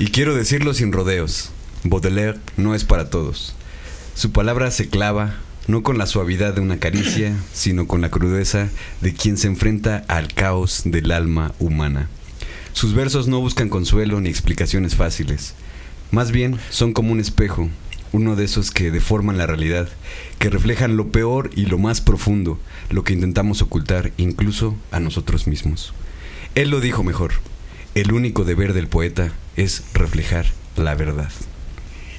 Y quiero decirlo sin rodeos, Baudelaire no es para todos. Su palabra se clava, no con la suavidad de una caricia, sino con la crudeza de quien se enfrenta al caos del alma humana. Sus versos no buscan consuelo ni explicaciones fáciles. Más bien son como un espejo, uno de esos que deforman la realidad, que reflejan lo peor y lo más profundo, lo que intentamos ocultar incluso a nosotros mismos. Él lo dijo mejor: el único deber del poeta es reflejar la verdad.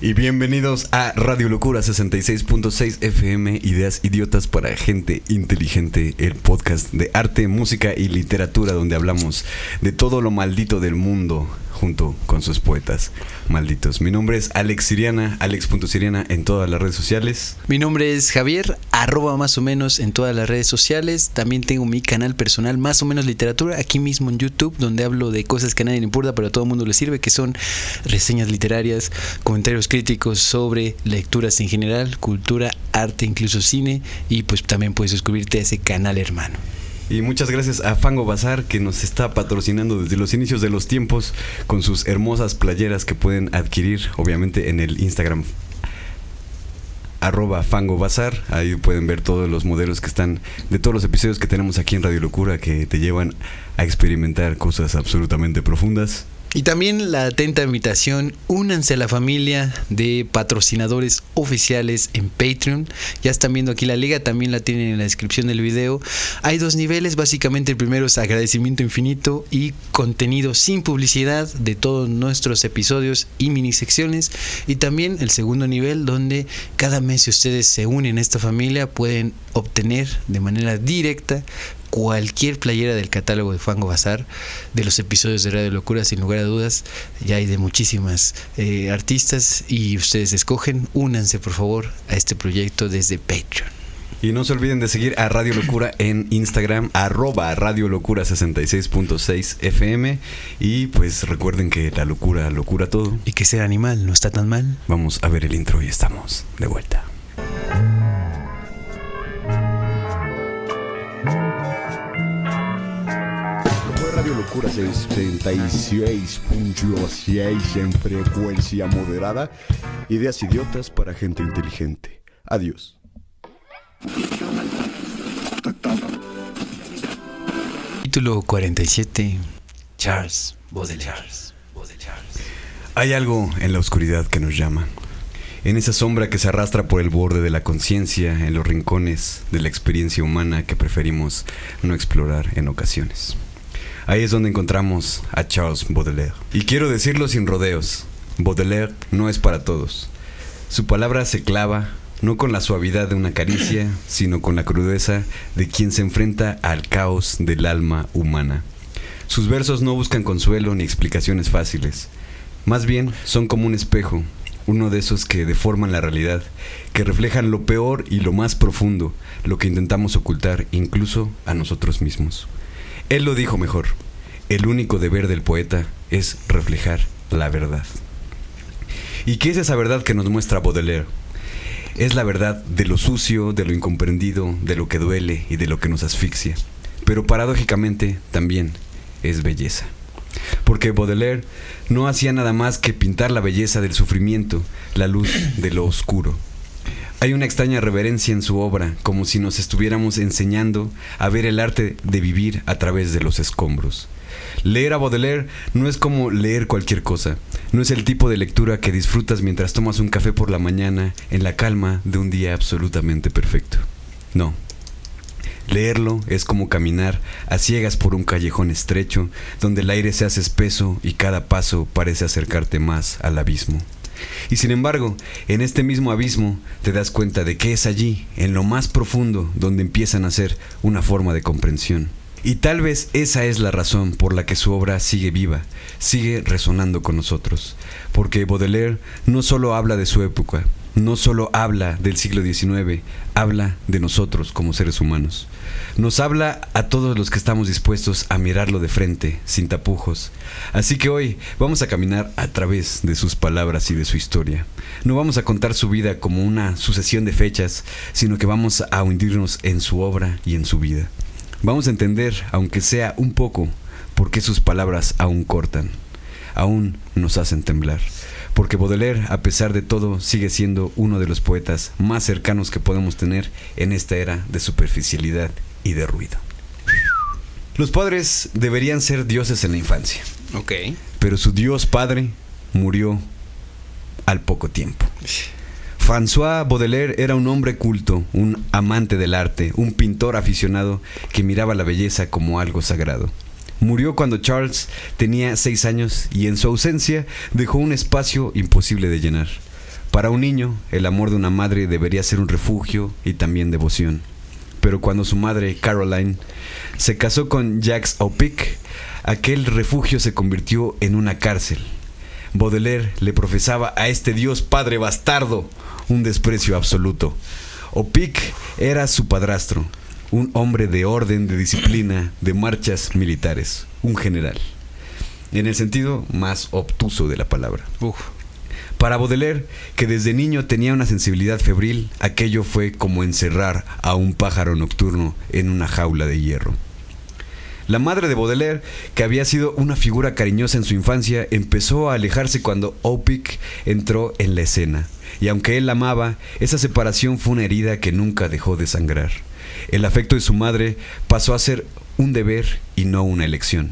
Y bienvenidos a Radio Locura 66.6 FM, ideas idiotas para gente inteligente, el podcast de arte, música y literatura donde hablamos de todo lo maldito del mundo junto con sus poetas malditos. Mi nombre es Alex Siriana, alex.siriana en todas las redes sociales. Mi nombre es Javier, @ más o menos en todas las redes sociales. También tengo mi canal personal, más o menos literatura, aquí mismo en YouTube, donde hablo de cosas que a nadie le importa, pero a todo el mundo le sirve, que son reseñas literarias, comentarios críticos sobre lecturas en general, cultura, arte, incluso cine. Y pues también puedes suscribirte a ese canal hermano. Y muchas gracias a Fango Bazar, que nos está patrocinando desde los inicios de los tiempos con sus hermosas playeras que pueden adquirir obviamente en el Instagram @Fango Bazar. Ahí pueden ver todos los modelos que están de todos los episodios que tenemos aquí en Radio Locura, que te llevan a experimentar cosas absolutamente profundas. Y también la atenta invitación: únanse a la familia de patrocinadores oficiales en Patreon. Ya están viendo aquí la liga, también la tienen en la descripción del video. Hay 2 niveles, básicamente el primero es agradecimiento infinito y contenido sin publicidad de todos nuestros episodios y minisecciones. Y también el segundo nivel, donde cada mes, si ustedes se unen a esta familia, pueden obtener de manera directa cualquier playera del catálogo de Fango Bazar, de los episodios de Radio Locura, sin lugar a dudas. Ya hay de muchísimas artistas y ustedes escogen. Únanse por favor a este proyecto desde Patreon. Y no se olviden de seguir a Radio Locura en Instagram, @Radio Locura 66.6 FM. Y pues recuerden que la locura locura todo. Y que ser animal no está tan mal. Vamos a ver el intro y estamos de vuelta. Radio Locura 66.6 en frecuencia moderada. Ideas idiotas para gente inteligente. Adiós. Título 47. Charles Baudelaire. Hay algo en la oscuridad que nos llama. En esa sombra que se arrastra por el borde de la conciencia, en los rincones de la experiencia humana que preferimos no explorar en ocasiones. Ahí es donde encontramos a Charles Baudelaire. Y quiero decirlo sin rodeos, Baudelaire no es para todos. Su palabra se clava, no con la suavidad de una caricia, sino con la crudeza de quien se enfrenta al caos del alma humana. Sus versos no buscan consuelo ni explicaciones fáciles. Más bien son como un espejo, uno de esos que deforman la realidad, que reflejan lo peor y lo más profundo, lo que intentamos ocultar incluso a nosotros mismos. Él lo dijo mejor: el único deber del poeta es reflejar la verdad. ¿Y qué es esa verdad que nos muestra Baudelaire? Es la verdad de lo sucio, de lo incomprendido, de lo que duele y de lo que nos asfixia. Pero paradójicamente también es belleza. Porque Baudelaire no hacía nada más que pintar la belleza del sufrimiento, la luz de lo oscuro. Hay una extraña reverencia en su obra, como si nos estuviéramos enseñando a ver el arte de vivir a través de los escombros. Leer a Baudelaire no es como leer cualquier cosa. No es el tipo de lectura que disfrutas mientras tomas un café por la mañana en la calma de un día absolutamente perfecto. No. Leerlo es como caminar a ciegas por un callejón estrecho, donde el aire se hace espeso y cada paso parece acercarte más al abismo. Y sin embargo, en este mismo abismo te das cuenta de que es allí, en lo más profundo, donde empieza a nacer una forma de comprensión. Y tal vez esa es la razón por la que su obra sigue viva, sigue resonando con nosotros. Porque Baudelaire no solo habla de su época, no solo habla del siglo XIX, habla de nosotros como seres humanos. Nos habla a todos los que estamos dispuestos a mirarlo de frente, sin tapujos. Así que hoy vamos a caminar a través de sus palabras y de su historia. No vamos a contar su vida como una sucesión de fechas, sino que vamos a hundirnos en su obra y en su vida. Vamos a entender, aunque sea un poco, por qué sus palabras aún cortan. aún nos hacen temblar. Porque Baudelaire, a pesar de todo, sigue siendo uno de los poetas más cercanos que podemos tener en esta era de superficialidad y de ruido. Los padres deberían ser dioses en la infancia. Ok. Pero su dios padre murió al poco tiempo. François Baudelaire era un hombre culto, un amante del arte, un pintor aficionado que miraba la belleza como algo sagrado. Murió cuando Charles tenía 6 años y en su ausencia dejó un espacio imposible de llenar. Para un niño, el amor de una madre debería ser un refugio y también devoción. Pero cuando su madre, Caroline, se casó con Jacques Oppic, aquel refugio se convirtió en una cárcel. Baudelaire le profesaba a este dios padre bastardo un desprecio absoluto. Oppic era su padrastro, un hombre de orden, de disciplina, de marchas militares, un general, en el sentido más obtuso de la palabra. Para Baudelaire, que desde niño tenía una sensibilidad febril, aquello fue como encerrar a un pájaro nocturno en una jaula de hierro. La madre de Baudelaire, que había sido una figura cariñosa en su infancia, empezó a alejarse cuando Oppic entró en la escena. Y aunque él la amaba, esa separación fue una herida que nunca dejó de sangrar. El afecto de su madre pasó a ser un deber y no una elección.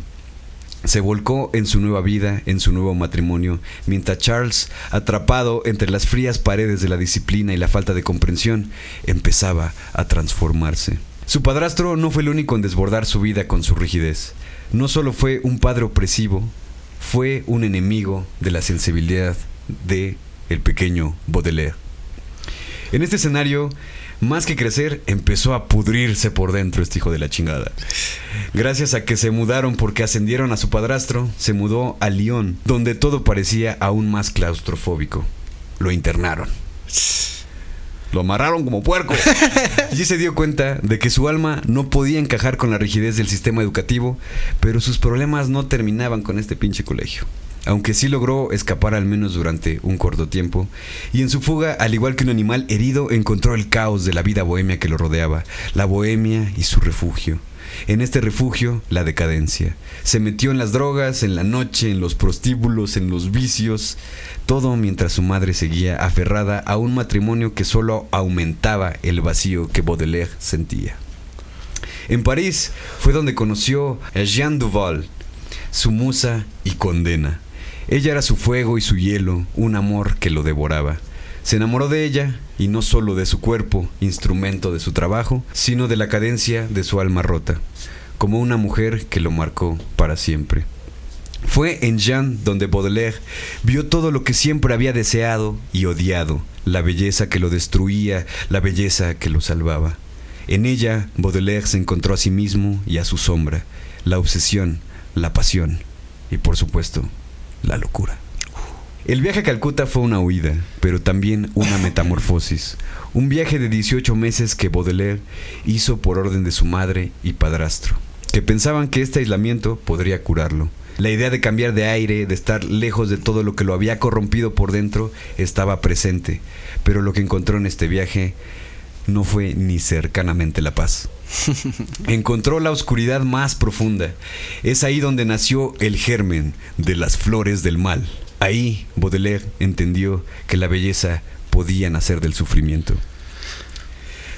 Se volcó en su nueva vida, en su nuevo matrimonio, mientras Charles, atrapado entre las frías paredes de la disciplina y la falta de comprensión, empezaba a transformarse. Su padrastro no fue el único en desbordar su vida con su rigidez. No solo fue un padre opresivo, fue un enemigo de la sensibilidad de el pequeño Baudelaire. En este escenario, más que crecer, empezó a pudrirse por dentro este hijo de la chingada. Gracias a que se mudaron porque ascendieron a su padrastro, se mudó a Lyon, donde todo parecía aún más claustrofóbico. Lo internaron. Lo amarraron como puerco. Y se dio cuenta de que su alma no podía encajar con la rigidez del sistema educativo, pero sus problemas no terminaban con este pinche colegio. Aunque sí logró escapar al menos durante un corto tiempo, y en su fuga, al igual que un animal herido, encontró el caos de la vida bohemia que lo rodeaba, la bohemia y su refugio. En este refugio, la decadencia. Se metió en las drogas, en la noche, en los prostíbulos, en los vicios, todo mientras su madre seguía aferrada a un matrimonio que solo aumentaba el vacío que Baudelaire sentía. En París fue donde conoció a Jeanne Duval, su musa y condena. Ella era su fuego y su hielo, un amor que lo devoraba. Se enamoró de ella, y no solo de su cuerpo, instrumento de su trabajo, sino de la cadencia de su alma rota, como una mujer que lo marcó para siempre. Fue en Jeanne donde Baudelaire vio todo lo que siempre había deseado y odiado, la belleza que lo destruía, la belleza que lo salvaba. En ella, Baudelaire se encontró a sí mismo y a su sombra, la obsesión, la pasión y, por supuesto, la locura. El viaje a Calcuta fue una huida, pero también una metamorfosis. Un viaje de 18 meses que Baudelaire hizo por orden de su madre y padrastro, que pensaban que este aislamiento podría curarlo. La idea de cambiar de aire, de estar lejos de todo lo que lo había corrompido por dentro, estaba presente, pero lo que encontró en este viaje no fue ni cercanamente la paz. Encontró la oscuridad más profunda. Es ahí donde nació el germen de las flores del mal. Ahí Baudelaire entendió que la belleza podía nacer del sufrimiento.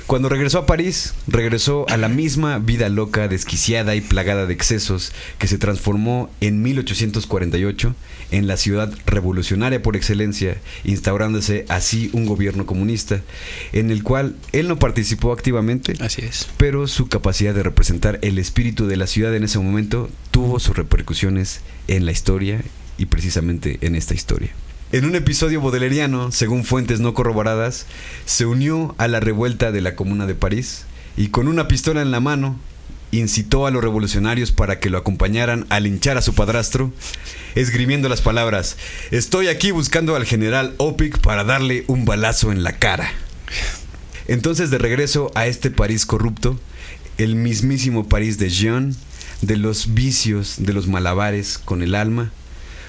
Cuando regresó a París, regresó a la misma vida loca, desquiciada y plagada de excesos que se transformó en 1848 en la ciudad revolucionaria por excelencia, instaurándose así un gobierno comunista en el cual él no participó activamente. Así es. Pero su capacidad de representar el espíritu de la ciudad en ese momento tuvo sus repercusiones en la historia y precisamente en esta historia. En un episodio baudeleriano, según fuentes no corroboradas, se unió a la revuelta de la Comuna de París y con una pistola en la mano incitó a los revolucionarios para que lo acompañaran a linchar a su padrastro, esgrimiendo las palabras: "Estoy aquí buscando al general Oppic para darle un balazo en la cara". Entonces, de regreso a este París corrupto, el mismísimo París de Jeanne, de los vicios, de los malabares con el alma,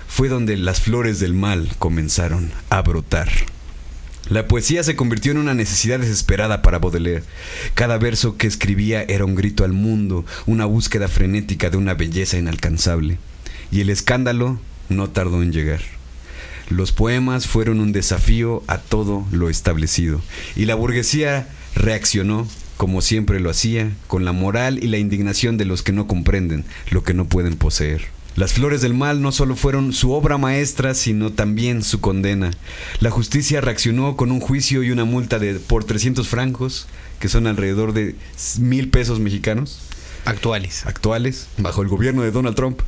fue donde las flores del mal comenzaron a brotar. La poesía se convirtió en una necesidad desesperada para Baudelaire. Cada verso que escribía era un grito al mundo, una búsqueda frenética de una belleza inalcanzable. Y el escándalo no tardó en llegar. Los poemas fueron un desafío a todo lo establecido, y la burguesía reaccionó, como siempre lo hacía, con la moral y la indignación de los que no comprenden lo que no pueden poseer. Las Flores del Mal no solo fueron su obra maestra, sino también su condena. La justicia reaccionó con un juicio y una multa por 300 francos, que son alrededor de 1,000 pesos mexicanos. Actuales, bajo el gobierno de Donald Trump,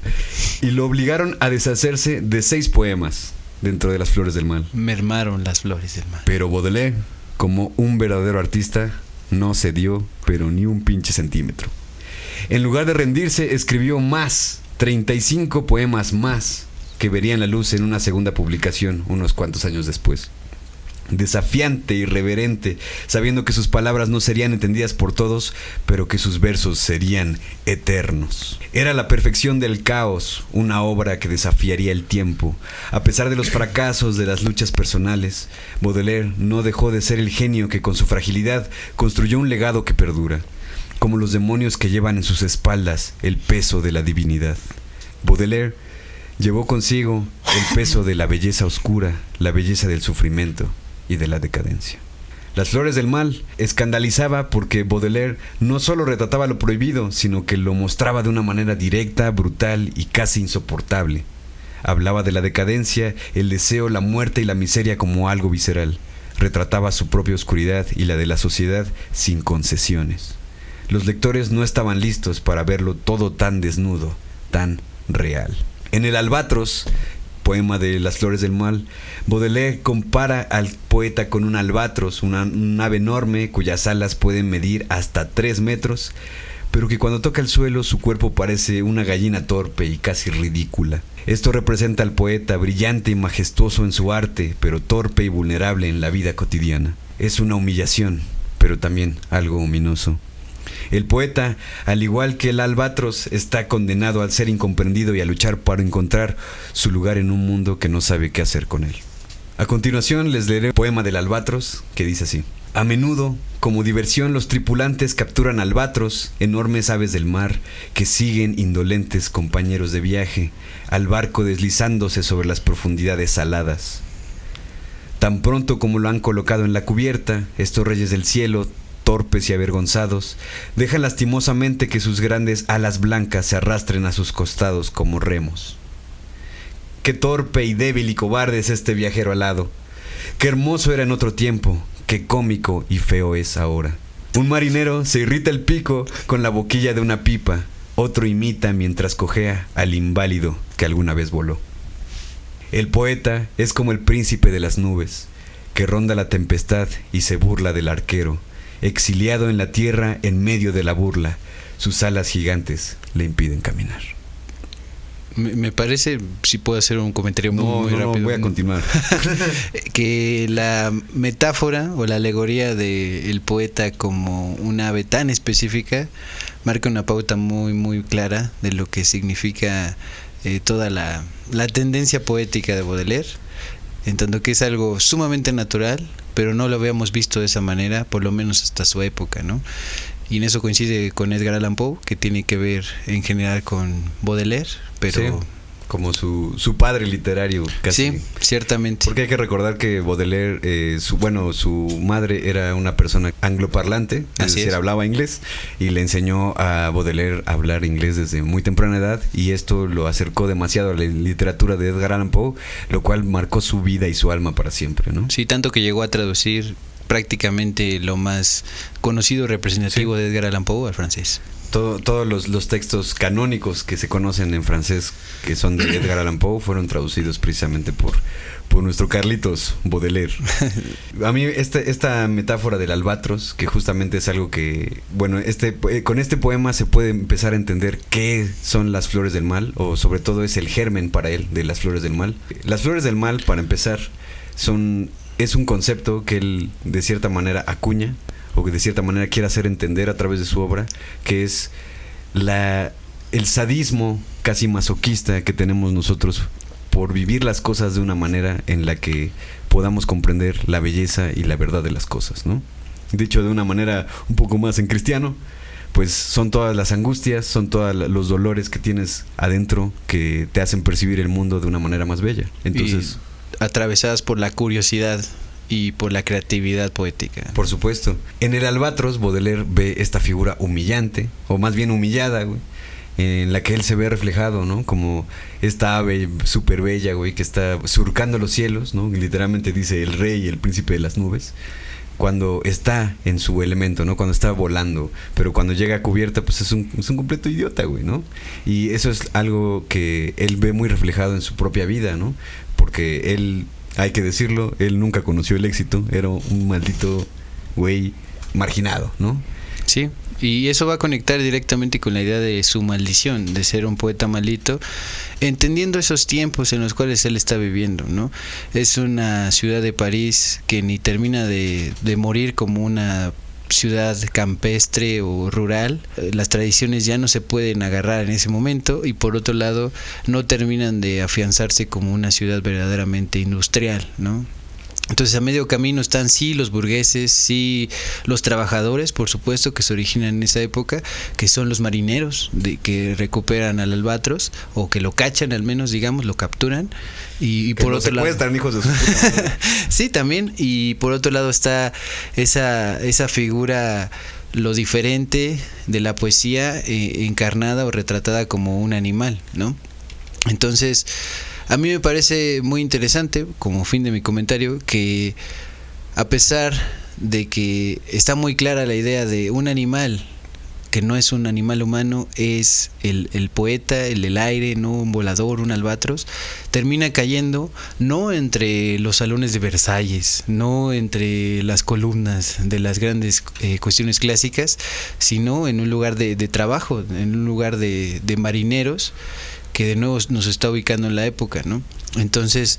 y lo obligaron a deshacerse de 6 poemas dentro de Las Flores del Mal. Mermaron Las Flores del Mal. Pero Baudelaire, como un verdadero artista, no cedió, pero ni un pinche centímetro. En lugar de rendirse, escribió 35 poemas más, que verían la luz en una segunda publicación unos cuantos años después. Desafiante, irreverente, sabiendo que sus palabras no serían entendidas por todos, pero que sus versos serían eternos. Era la perfección del caos, una obra que desafiaría el tiempo. A pesar de los fracasos de las luchas personales, Baudelaire no dejó de ser el genio que con su fragilidad construyó un legado que perdura, como los demonios que llevan en sus espaldas el peso de la divinidad. Baudelaire llevó consigo el peso de la belleza oscura, la belleza del sufrimiento y de la decadencia. Las Flores del Mal escandalizaba porque Baudelaire no solo retrataba lo prohibido, sino que lo mostraba de una manera directa, brutal y casi insoportable. Hablaba de la decadencia, el deseo, la muerte y la miseria como algo visceral. Retrataba su propia oscuridad y la de la sociedad sin concesiones. Los lectores no estaban listos para verlo todo tan desnudo, tan real. En El Albatros, poema de Las Flores del Mal, Baudelaire compara al poeta con un albatros, un ave enorme cuyas alas pueden medir hasta 3 metros, pero que cuando toca el suelo su cuerpo parece una gallina torpe y casi ridícula. Esto representa al poeta brillante y majestuoso en su arte, pero torpe y vulnerable en la vida cotidiana. Es una humillación, pero también algo ominoso. El poeta, al igual que el albatros, está condenado al ser incomprendido y a luchar para encontrar su lugar en un mundo que no sabe qué hacer con él. A continuación les leeré el poema del albatros, que dice así: A menudo, como diversión, los tripulantes capturan albatros, enormes aves del mar, que siguen indolentes compañeros de viaje, al barco deslizándose sobre las profundidades saladas. Tan pronto como lo han colocado en la cubierta, estos reyes del cielo, torpes y avergonzados, dejan lastimosamente que sus grandes alas blancas se arrastren a sus costados como remos. Qué torpe y débil y cobarde es este viajero alado. Qué hermoso era en otro tiempo, qué cómico y feo es ahora. Un marinero se irrita el pico con la boquilla de una pipa, otro imita mientras cojea al inválido que alguna vez voló. El poeta es como el príncipe de las nubes, que ronda la tempestad y se burla del arquero, exiliado en la tierra en medio de la burla. Sus alas gigantes le impiden caminar. Me parece, si puedo hacer un comentario muy rápido. No, voy a continuar. Que la metáfora o la alegoría del poeta como un ave tan específica marca una pauta muy clara de lo que significa toda la tendencia poética de Baudelaire, en tanto que es algo sumamente natural, pero no lo habíamos visto de esa manera, por lo menos hasta su época, ¿no? Y en eso coincide con Edgar Allan Poe, que tiene que ver en general con Baudelaire, pero... Sí, como su padre literario, casi. Sí, ciertamente. Porque hay que recordar que Baudelaire, su madre era una persona angloparlante, es decir, hablaba inglés, y le enseñó a Baudelaire a hablar inglés desde muy temprana edad, y esto lo acercó demasiado a la literatura de Edgar Allan Poe, lo cual marcó su vida y su alma para siempre, ¿no? Sí, tanto que llegó a traducir prácticamente lo más conocido representativo de Edgar Allan Poe al francés. Todos los textos canónicos que se conocen en francés, que son de Edgar Allan Poe, fueron traducidos precisamente por nuestro Carlitos Baudelaire. A mí esta metáfora del albatros, que justamente es algo que, bueno, con este poema se puede empezar a entender qué son las flores del mal, o sobre todo es el germen para él de las flores del mal. Las flores del mal, para empezar, es un concepto que él de cierta manera acuña, o que de cierta manera quiere hacer entender a través de su obra, que es el sadismo casi masoquista que tenemos nosotros por vivir las cosas de una manera en la que podamos comprender la belleza y la verdad de las cosas, ¿no? Dicho de una manera un poco más en cristiano, pues son todas las angustias, son todos los dolores que tienes adentro que te hacen percibir el mundo de una manera más bella. Entonces, y atravesadas por la curiosidad y por la creatividad poética. Por supuesto. En el Albatros, Baudelaire ve esta figura humillante, o más bien humillada, güey, en la que él se ve reflejado, ¿no? Como esta ave súper bella, güey, que está surcando los cielos, ¿no? Literalmente dice el rey y el príncipe de las nubes, cuando está en su elemento, ¿no? Cuando está volando, pero cuando llega a cubierta, pues es un completo idiota, güey, ¿no? Y eso es algo que él ve muy reflejado en su propia vida, ¿no? Porque él, hay que decirlo, él nunca conoció el éxito, era un maldito güey marginado, ¿no? Sí. Y eso va a conectar directamente con la idea de su maldición, de ser un poeta maldito, entendiendo esos tiempos en los cuales él está viviendo, ¿no? Es una ciudad de París que ni termina de morir como una ciudad campestre o rural. Las tradiciones ya no se pueden agarrar en ese momento, y por otro lado no terminan de afianzarse como una ciudad verdaderamente industrial, ¿no? Entonces a medio camino están sí los burgueses, sí los trabajadores, por supuesto, que se originan en esa época, que son los marineros que recuperan al Albatros, o que lo cachan al menos, digamos, lo capturan. Y por otro lado, secuestran, hijos de su puta. Sí, también. Y por otro lado está esa figura, lo diferente de la poesía, encarnada o retratada como un animal, ¿no? Entonces, a mí me parece muy interesante, como fin de mi comentario, que a pesar de que está muy clara la idea de un animal que no es un animal humano, es el poeta, el del aire, no un volador, un albatros, termina cayendo no entre los salones de Versalles, no entre las columnas de las grandes cuestiones clásicas, sino en un lugar de trabajo, en un lugar de marineros, que de nuevo nos está ubicando en la época, ¿no? Entonces,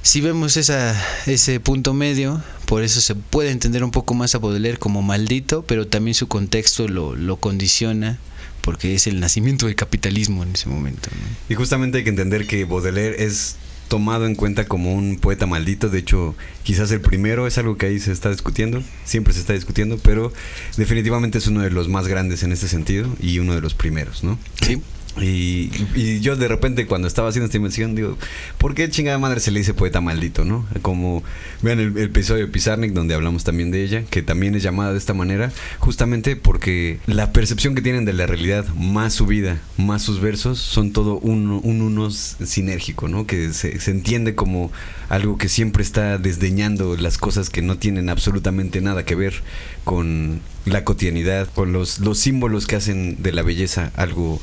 si vemos ese punto medio, por eso se puede entender un poco más a Baudelaire como maldito, pero también su contexto lo condiciona, porque es el nacimiento del capitalismo en ese momento, ¿no? Y justamente hay que entender que Baudelaire es tomado en cuenta como un poeta maldito. De hecho, quizás el primero, es algo que ahí se está discutiendo, siempre se está discutiendo, pero definitivamente es uno de los más grandes en este sentido y uno de los primeros, ¿no? Sí. Y yo de repente, cuando estaba haciendo esta investigación, digo, ¿por qué chingada madre se le dice poeta maldito, no? Como vean el episodio de Pizarnik, donde hablamos también de ella, que también es llamada de esta manera, justamente porque la percepción que tienen de la realidad, más su vida, más sus versos, son todo un uno sinérgico, ¿no? Que se entiende como algo que siempre está desdeñando las cosas que no tienen absolutamente nada que ver con la cotidianidad, con los símbolos que hacen de la belleza algo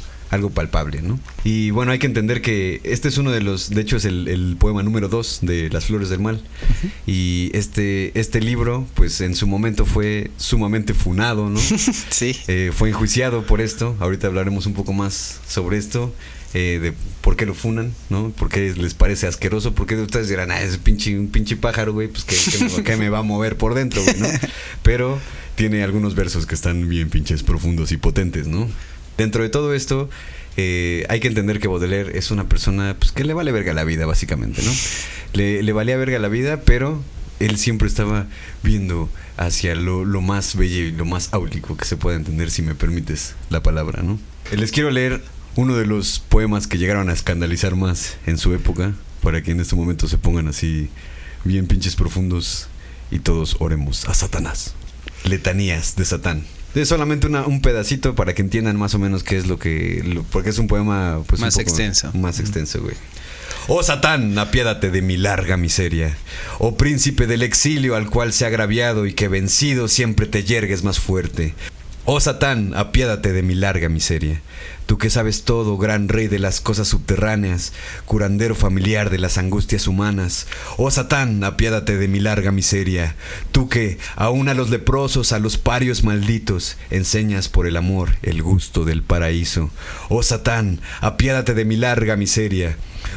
palpable, ¿no? Y bueno, hay que entender que este es uno de los, de hecho es el poema número 2 de Las Flores del Mal. Uh-huh. Y este libro, pues en su momento fue sumamente funado, ¿no? Sí. Fue enjuiciado por esto. Ahorita hablaremos un poco más sobre esto, de por qué lo funan, ¿no? Por qué les parece asqueroso, porque ustedes dirán, es un pinche pájaro, güey, pues que me va a mover por dentro, güey, ¿no? Pero tiene algunos versos que están bien pinches profundos y potentes, ¿no? Dentro de todo esto, hay que entender que Baudelaire es una persona, pues, que le vale verga la vida, básicamente, ¿no? Le valía verga la vida, pero él siempre estaba viendo hacia lo más bello y lo más áulico que se pueda entender, si me permites la palabra, ¿no? Les quiero leer uno de los poemas que llegaron a escandalizar más en su época, para que en este momento se pongan así bien pinches profundos y todos oremos a Satanás. Letanías de Satán. Es solamente un pedacito para que entiendan más o menos qué es porque es un poema, pues, más un poco extenso. Más extenso, güey. Oh Satán, apiádate de mi larga miseria. Oh príncipe del exilio al cual se ha agraviado y que vencido siempre te yergues más fuerte. Oh Satán, apiádate de mi larga miseria. Tú que sabes todo, gran rey de las cosas subterráneas, curandero familiar de las angustias humanas. Oh Satán, apiádate de mi larga miseria. Tú que, aun a los leprosos, a los parios malditos, enseñas por el amor el gusto del paraíso. Oh Satán, apiádate de mi larga miseria.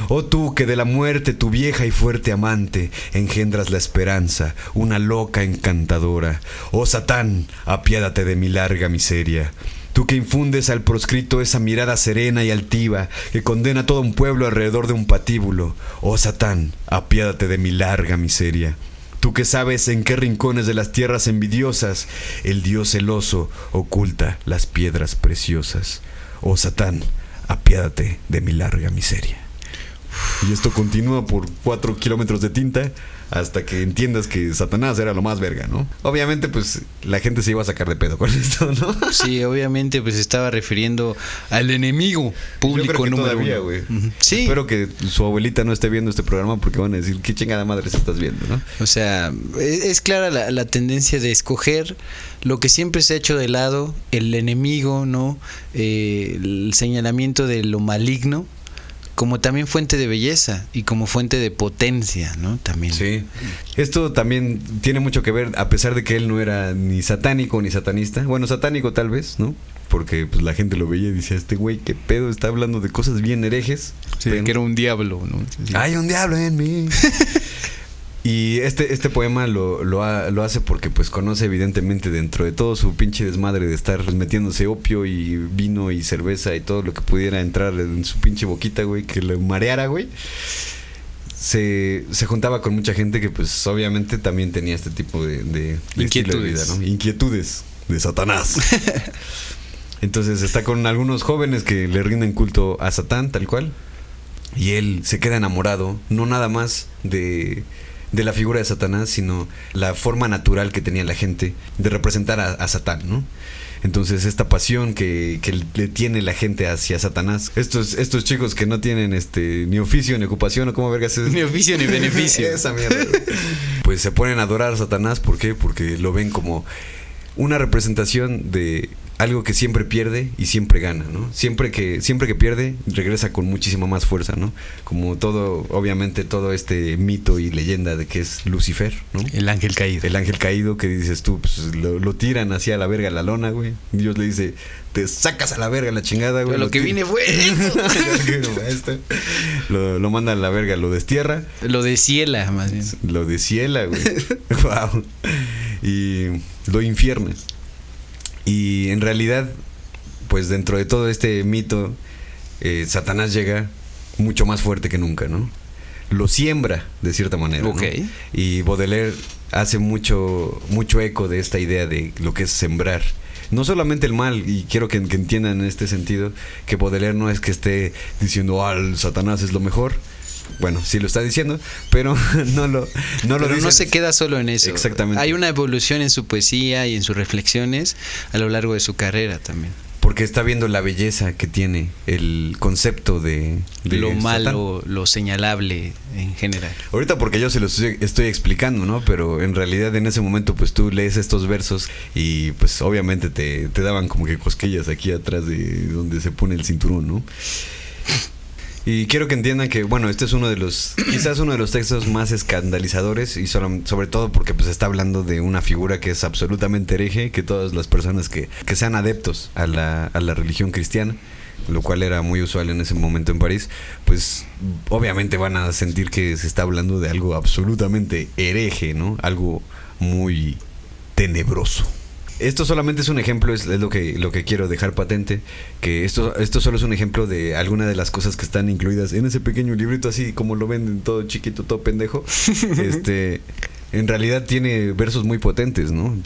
Oh tú que de la muerte, tu vieja y fuerte amante, engendras la esperanza, una loca encantadora. Oh Satán, apiádate de mi larga miseria. Tú que infundes al proscrito esa mirada serena y altiva que condena a todo un pueblo alrededor de un patíbulo. Oh Satán, apiádate de mi larga miseria. Tú que sabes en qué rincones de las tierras envidiosas el Dios celoso oculta las piedras preciosas. Oh Satán, apiádate de mi larga miseria. Y esto continúa por 4 kilómetros de tinta hasta que entiendas que Satanás era lo más verga, ¿no? Obviamente, pues, la gente se iba a sacar de pedo con esto, ¿no? Sí, obviamente, pues, estaba refiriendo al enemigo público. Yo creo que número todavía, 1. güey. Sí. Espero que su abuelita no esté viendo este programa porque van a decir, ¿qué chingada madre se estás viendo, no? O sea, es clara la tendencia de escoger lo que siempre se ha hecho de lado, el enemigo, ¿no? El señalamiento de lo maligno, como también fuente de belleza y como fuente de potencia, ¿no? También. Sí. Esto también tiene mucho que ver, a pesar de que él no era ni satánico ni satanista. Bueno, satánico tal vez, ¿no? Porque pues la gente lo veía y decía, este güey, qué pedo, está hablando de cosas bien herejes. Sí, que era un diablo, ¿no? Sí. Hay un diablo en mí. Y este poema lo hace porque pues conoce evidentemente dentro de todo su pinche desmadre de estar metiéndose opio y vino y cerveza y todo lo que pudiera entrar en su pinche boquita, güey, que le mareara, güey. Se juntaba con mucha gente que pues obviamente también tenía este tipo de estilo de vida, ¿no? Inquietudes de Satanás. Entonces está con algunos jóvenes que le rinden culto a Satán, tal cual. Y él se queda enamorado, no nada más de la figura de Satanás, sino la forma natural que tenía la gente de representar a Satán, ¿no? Entonces esta pasión que le tiene la gente hacia Satanás, estos chicos que no tienen ni oficio ni ocupación o cómo vergas es, ni oficio ni beneficio. Esa mierda, pues se ponen a adorar a Satanás. ¿Por qué? Porque lo ven como una representación de algo que siempre pierde y siempre gana, ¿no? Siempre que pierde, regresa con muchísima más fuerza, ¿no? Como todo, obviamente, todo este mito y leyenda de que es Lucifer, ¿no? El ángel caído. El ángel caído que dices tú, pues lo tiran hacia la verga la lona, güey. Dios le dice, te sacas a la verga la chingada, güey. Lo que vine fue lo manda a la verga, lo destierra. Lo deshiela, más bien. Lo deshiela, güey. Wow. Y lo infierna. Y en realidad, pues dentro de todo este mito, Satanás llega mucho más fuerte que nunca, ¿no? Lo siembra de cierta manera, okay, ¿no? Y Baudelaire hace mucho eco de esta idea de lo que es sembrar. No solamente el mal, y quiero que entiendan en este sentido que Baudelaire no es que esté diciendo, el Satanás es lo mejor. Bueno, sí lo está diciendo, pero no lo dice. No se queda solo en eso. Exactamente. Hay una evolución en su poesía y en sus reflexiones a lo largo de su carrera también. Porque está viendo la belleza que tiene el concepto de lo malo, Satán. lo señalable en general. Ahorita porque yo se los estoy explicando, ¿no? Pero en realidad en ese momento pues tú lees estos versos y pues obviamente te daban como que cosquillas aquí atrás de donde se pone el cinturón, ¿no? Y quiero que entiendan que, bueno, este es quizás uno de los textos más escandalizadores y sobre todo porque pues está hablando de una figura que es absolutamente hereje, que todas las personas que sean adeptos a la religión cristiana, lo cual era muy usual en ese momento en París, pues obviamente van a sentir que se está hablando de algo absolutamente hereje, ¿no? Algo muy tenebroso. Esto solamente es un ejemplo, es lo que quiero dejar patente, que esto solo es un ejemplo de alguna de las cosas que están incluidas en ese pequeño librito, así como lo venden, todo chiquito, todo pendejo. En realidad tiene versos muy potentes, ¿no?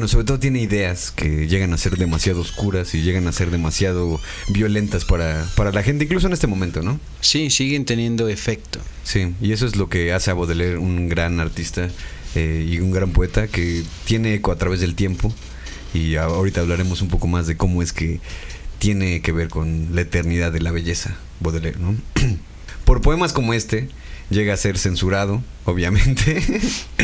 Sobre todo tiene ideas que llegan a ser demasiado oscuras y llegan a ser demasiado violentas para la gente, incluso en este momento, ¿no? Sí, siguen teniendo efecto. Sí, y eso es lo que hace a Baudelaire un gran artista. Y un gran poeta que tiene eco a través del tiempo, y ahorita hablaremos un poco más de cómo es que tiene que ver con la eternidad de la belleza Baudelaire, ¿no? Por poemas como este llega a ser censurado, obviamente.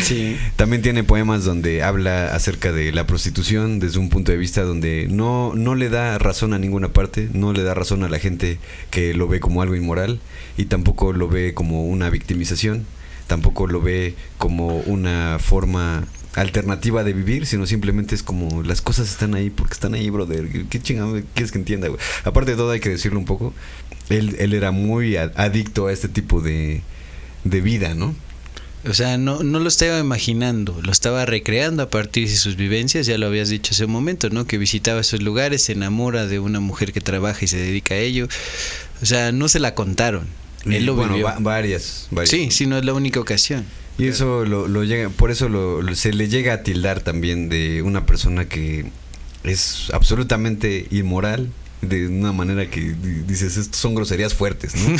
Sí. También tiene poemas donde habla acerca de la prostitución desde un punto de vista donde no le da razón a ninguna parte, no le da razón a la gente que lo ve como algo inmoral y tampoco lo ve como una victimización. Tampoco lo ve como una forma alternativa de vivir, sino simplemente es como las cosas están ahí porque están ahí, brother. ¿Qué chingado quieres que entienda, güey? Aparte de todo, hay que decirlo un poco, él era muy adicto a este tipo de vida, ¿no? O sea, no lo estaba imaginando, lo estaba recreando a partir de sus vivencias. Ya lo habías dicho hace un momento, ¿no? Que visitaba esos lugares, se enamora de una mujer que trabaja y se dedica a ello. O sea, no se la contaron. Él lo vivió. Varias. Sí, no es la única ocasión. Y eso lo llega, por eso se le llega a tildar también de una persona que es absolutamente inmoral, de una manera que dices, estos son groserías fuertes, ¿no?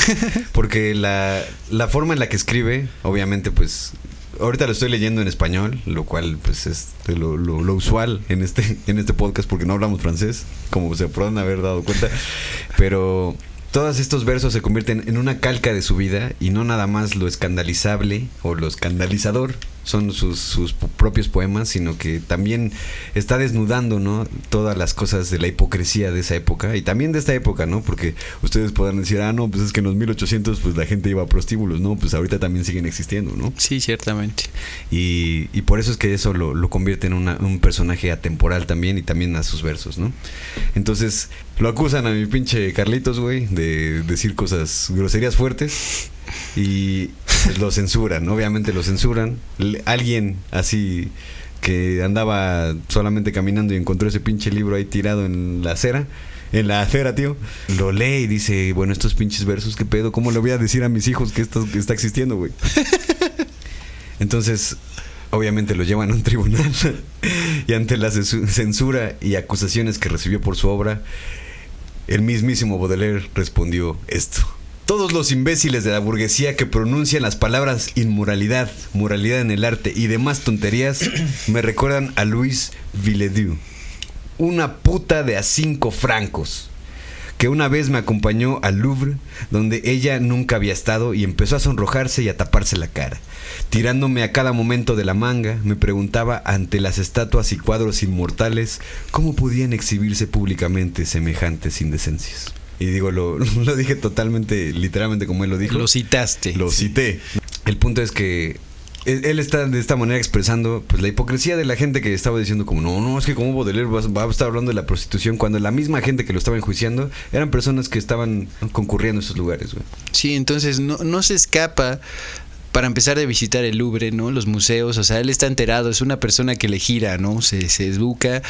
Porque la forma en la que escribe, obviamente, pues ahorita lo estoy leyendo en español, lo cual pues es lo usual en este podcast, porque no hablamos francés, como se podrán haber dado cuenta, pero todos estos versos se convierten en una calca de su vida, y no nada más lo escandalizable o lo escandalizador son sus propios poemas, sino que también está desnudando, ¿no?, todas las cosas de la hipocresía de esa época y también de esta época, ¿no? Porque ustedes podrán decir, no, pues es que en los 1800 pues la gente iba a prostíbulos, ¿no? Pues ahorita también siguen existiendo, ¿no? Sí, ciertamente. Y por eso es que eso lo convierte en un personaje atemporal también, y también a sus versos, ¿no? Entonces lo acusan a mi pinche Carlitos, güey, de decir cosas, groserías fuertes, y lo censuran, obviamente lo censuran. Alguien así que andaba solamente caminando y encontró ese pinche libro ahí tirado en la acera, tío, lo lee y dice, bueno, estos pinches versos, ¿qué pedo? ¿Cómo le voy a decir a mis hijos que esto está existiendo, güey? Entonces, obviamente lo llevan a un tribunal y ante la censura y acusaciones que recibió por su obra, el mismísimo Baudelaire respondió esto: todos los imbéciles de la burguesía que pronuncian las palabras inmoralidad, moralidad en el arte y demás tonterías me recuerdan a Louise Villedieu, una puta de a 5 francos, que una vez me acompañó al Louvre, donde ella nunca había estado, y empezó a sonrojarse y a taparse la cara. Tirándome a cada momento de la manga, me preguntaba ante las estatuas y cuadros inmortales cómo podían exhibirse públicamente semejantes indecencias. Y digo, lo dije totalmente, literalmente como él lo dijo. Lo citaste. Lo cité. El punto es que él está de esta manera expresando pues la hipocresía de la gente que estaba diciendo como no, es que como Baudelaire va a estar hablando de la prostitución, cuando la misma gente que lo estaba enjuiciando eran personas que estaban concurriendo a esos lugares, güey. Sí, entonces no se escapa, para empezar, de visitar el Louvre, ¿no? Los museos, o sea, él está enterado, es una persona que le gira, ¿no? Se educa,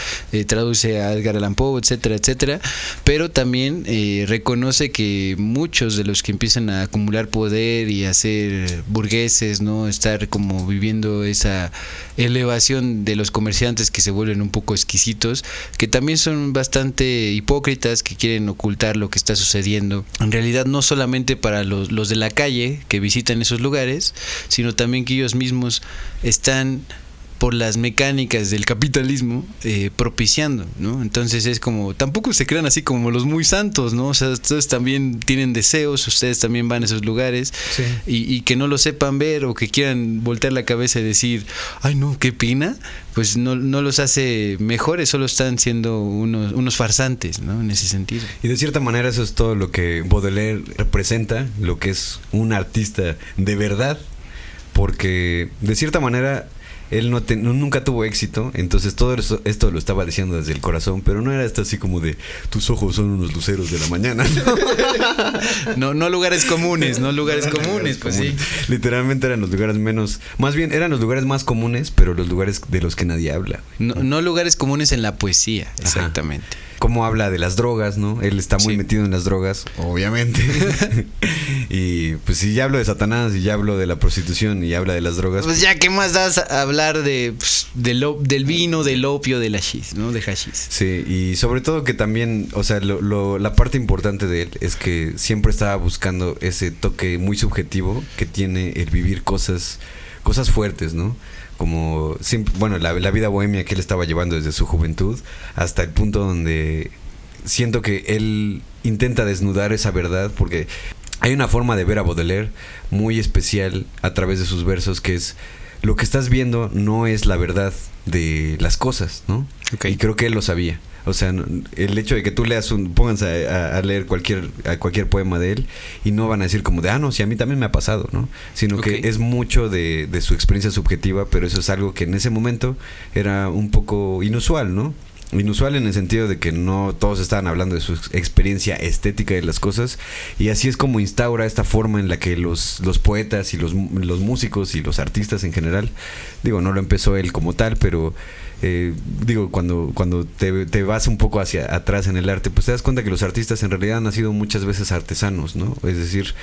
traduce a Edgar Allan Poe, etcétera, etcétera, pero también reconoce que muchos de los que empiezan a acumular poder y a ser burgueses, ¿no? Estar como viviendo esa elevación de los comerciantes que se vuelven un poco exquisitos, que también son bastante hipócritas, que quieren ocultar lo que está sucediendo. En realidad, no solamente para los de la calle que visitan esos lugares, sino también que ellos mismos están, por las mecánicas del capitalismo, propiciando, ¿no? Entonces es como, tampoco se crean así como los muy santos, ¿no? O sea, ustedes también tienen deseos, ustedes también van a esos lugares, sí. y que no lo sepan ver, o que quieran voltear la cabeza y decir, ay no, qué pena, pues no los hace mejores, solo están siendo unos farsantes, ¿no? En ese sentido. Y de cierta manera eso es todo lo que Baudelaire representa, lo que es un artista de verdad, porque de cierta manera él nunca tuvo éxito, entonces todo esto lo estaba diciendo desde el corazón, pero no era esto así como de tus ojos son unos luceros de la mañana. No lugares comunes, pues sí. Literalmente eran los lugares más bien eran los lugares más comunes, pero los lugares de los que nadie habla. No lugares comunes en la poesía, exactamente. Ajá. Cómo habla de las drogas, ¿no? Él está muy metido en las drogas, obviamente. Y pues si ya hablo de Satanás, y ya hablo de la prostitución, y habla de las drogas, pues ya, ¿qué más das a hablar del vino, del opio, del hashish, ¿no? De hashish. Sí, y sobre todo que también, o sea, la parte importante de él es que siempre estaba buscando ese toque muy subjetivo que tiene el vivir cosas fuertes, ¿no? Como, bueno, la vida bohemia que él estaba llevando desde su juventud, hasta el punto donde siento que él intenta desnudar esa verdad, porque hay una forma de ver a Baudelaire muy especial a través de sus versos, que es: lo que estás viendo no es la verdad de las cosas, ¿no? Okay. Y creo que él lo sabía. O sea, el hecho de que tú leas pónganse a leer cualquier poema de él, y no van a decir como de, no, sí, a mí también me ha pasado, ¿no? Sino que es mucho de su experiencia subjetiva, pero eso es algo que en ese momento era un poco inusual, ¿no? inusual en el sentido de que no todos estaban hablando de su experiencia estética de las cosas, y así es como instaura esta forma en la que los poetas y los músicos y los artistas en general, digo, no lo empezó él como tal, pero digo, cuando te vas un poco hacia atrás en el arte, pues te das cuenta que los artistas en realidad han sido muchas veces artesanos, ¿no? Es decir,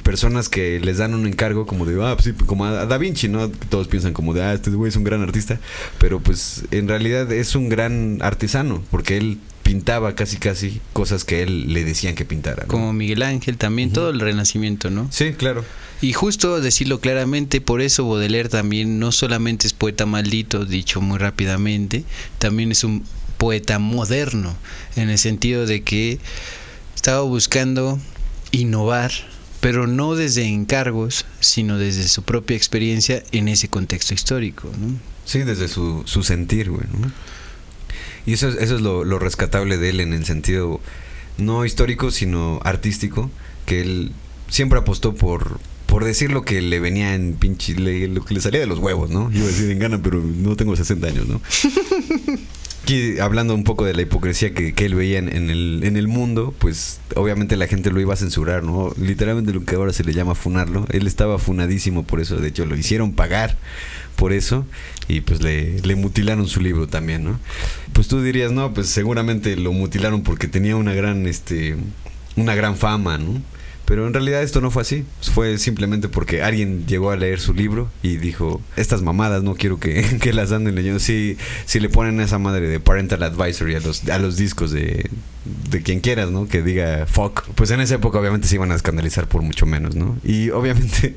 personas que les dan un encargo como de, pues sí, como a Da Vinci, ¿no? Todos piensan como de, este güey es un gran artista, pero pues en realidad es un gran artesano, porque él pintaba casi cosas que él le decían que pintara, ¿no? Como Miguel Ángel también, todo el Renacimiento, ¿no? Sí, claro. Y justo decirlo claramente, por eso Baudelaire también no solamente es poeta maldito, dicho muy rápidamente, también es un poeta moderno, en el sentido de que estaba buscando innovar, pero no desde encargos, sino desde su propia experiencia en ese contexto histórico, ¿no? Sí, desde su sentir, güey, ¿no? Y eso es lo rescatable de él en el sentido no histórico, sino artístico, que él siempre apostó por decir lo que le venía en pinche, lo que le salía de los huevos, ¿no? Iba a decir en gana, pero no tengo 60 años, ¿no? Aquí, hablando un poco de la hipocresía que él veía en el mundo, pues obviamente la gente lo iba a censurar, ¿no? Literalmente lo que ahora se le llama funarlo. Él estaba funadísimo por eso, de hecho lo hicieron pagar por eso, y pues le mutilaron su libro también, ¿no? Pues tú dirías, no, pues seguramente lo mutilaron porque tenía una gran fama, ¿no? Pero en realidad esto no fue así. Fue simplemente porque alguien llegó a leer su libro y dijo, estas mamadas no quiero que las anden leyendo. Si le ponen esa madre de parental advisory a los discos de quien quieras, ¿no? Que diga fuck, pues en esa época obviamente se iban a escandalizar por mucho menos, ¿no? Y obviamente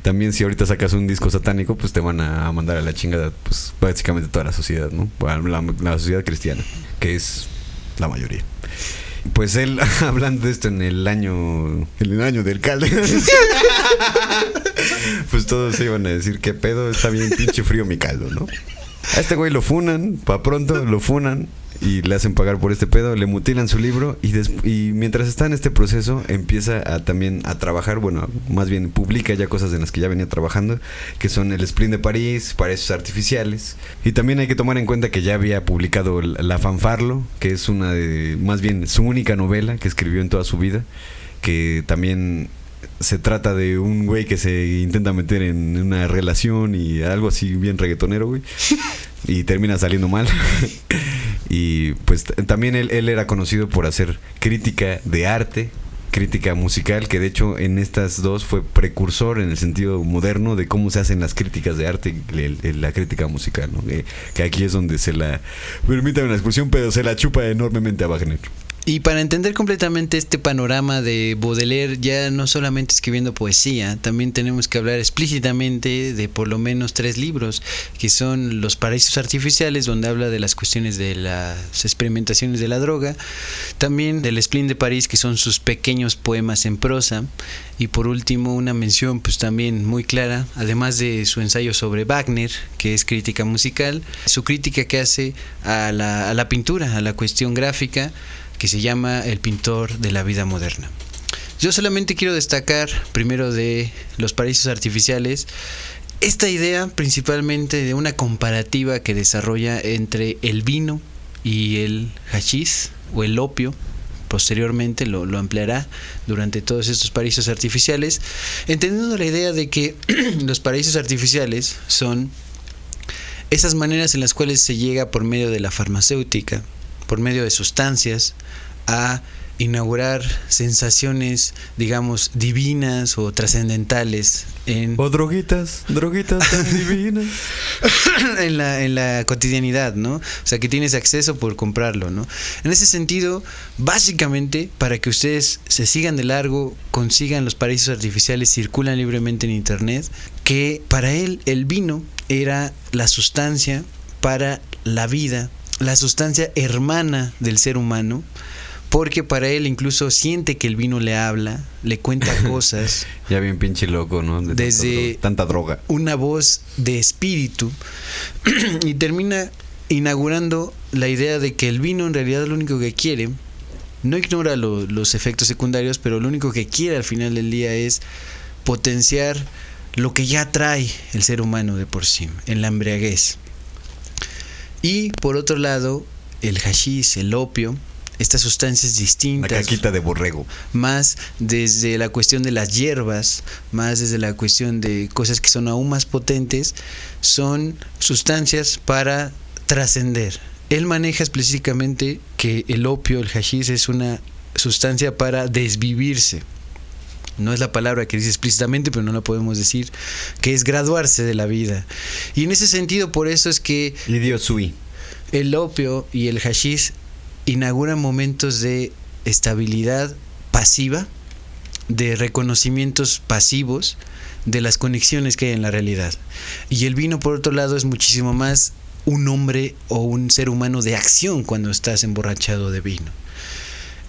también si ahorita sacas un disco satánico, pues te van a mandar a la chingada, pues básicamente toda la sociedad, ¿no? La sociedad cristiana, que es la mayoría. Pues él, hablando de esto en el año del calde, pues todos se iban a decir, ¿qué pedo? Está bien pinche frío mi caldo, ¿no? A este güey lo funan, pa' pronto lo funan y le hacen pagar por este pedo, le mutilan su libro y mientras está en este proceso empieza también a trabajar, bueno, más bien publica ya cosas en las que ya venía trabajando, que son el Spleen de París, Paraísos Artificiales, y también hay que tomar en cuenta que ya había publicado La Fanfarlo, que es más bien su única novela que escribió en toda su vida, que también se trata de un güey que se intenta meter en una relación y algo así bien reggaetonero, güey, y termina saliendo mal. Y pues también él era conocido por hacer crítica de arte, crítica musical, que de hecho en estas dos fue precursor en el sentido moderno de cómo se hacen las críticas de arte y la crítica musical, ¿no? Que aquí es donde permítame la expresión, pero se la chupa enormemente a Wagner. Y para entender completamente este panorama de Baudelaire, ya no solamente escribiendo poesía, también tenemos que hablar explícitamente de por lo menos 3 libros, que son Los Paraísos Artificiales, donde habla de las cuestiones de las experimentaciones de la droga, también del Spleen de París, que son sus pequeños poemas en prosa, y por último una mención pues también muy clara, además de su ensayo sobre Wagner, que es crítica musical, su crítica que hace a la pintura, a la cuestión gráfica, que se llama El pintor de la vida moderna. Yo solamente quiero destacar primero de Los Paraísos Artificiales esta idea principalmente de una comparativa que desarrolla entre el vino y el hachís o el opio. Posteriormente lo ampliará durante todos estos paraísos artificiales, entendiendo la idea de que los paraísos artificiales son esas maneras en las cuales se llega por medio de la farmacéutica, por medio de sustancias, a inaugurar sensaciones, digamos, divinas o trascendentales o droguitas tan divinas en la cotidianidad, ¿no? O sea, que tienes acceso por comprarlo, ¿no? En ese sentido, básicamente, para que ustedes se sigan de largo, consigan los paraísos artificiales, circulan libremente en internet, que para él el vino era la sustancia para la vida, la sustancia hermana del ser humano, porque para él incluso siente que el vino le habla, le cuenta cosas. Ya bien pinche loco, ¿no? Desde tanta droga. Una voz de espíritu. Y termina inaugurando la idea de que el vino en realidad lo único que quiere, no ignora los efectos secundarios, pero lo único que quiere al final del día es potenciar lo que ya trae el ser humano de por sí, en la embriaguez. Y por otro lado, el hashish, el opio, estas sustancias distintas. La caquita de borrego. Más desde la cuestión de las hierbas, más desde la cuestión de cosas que son aún más potentes, son sustancias para trascender. Él maneja específicamente que el opio, el hashish, es una sustancia para desvivirse. No es la palabra que dice explícitamente, pero no la podemos decir, que es graduarse de la vida. Y en ese sentido, por eso es que Idio sui. el opio y el hashish inauguran momentos de estabilidad pasiva, de reconocimientos pasivos de las conexiones que hay en la realidad. Y el vino, por otro lado, es muchísimo más un hombre o un ser humano de acción cuando estás emborrachado de vino.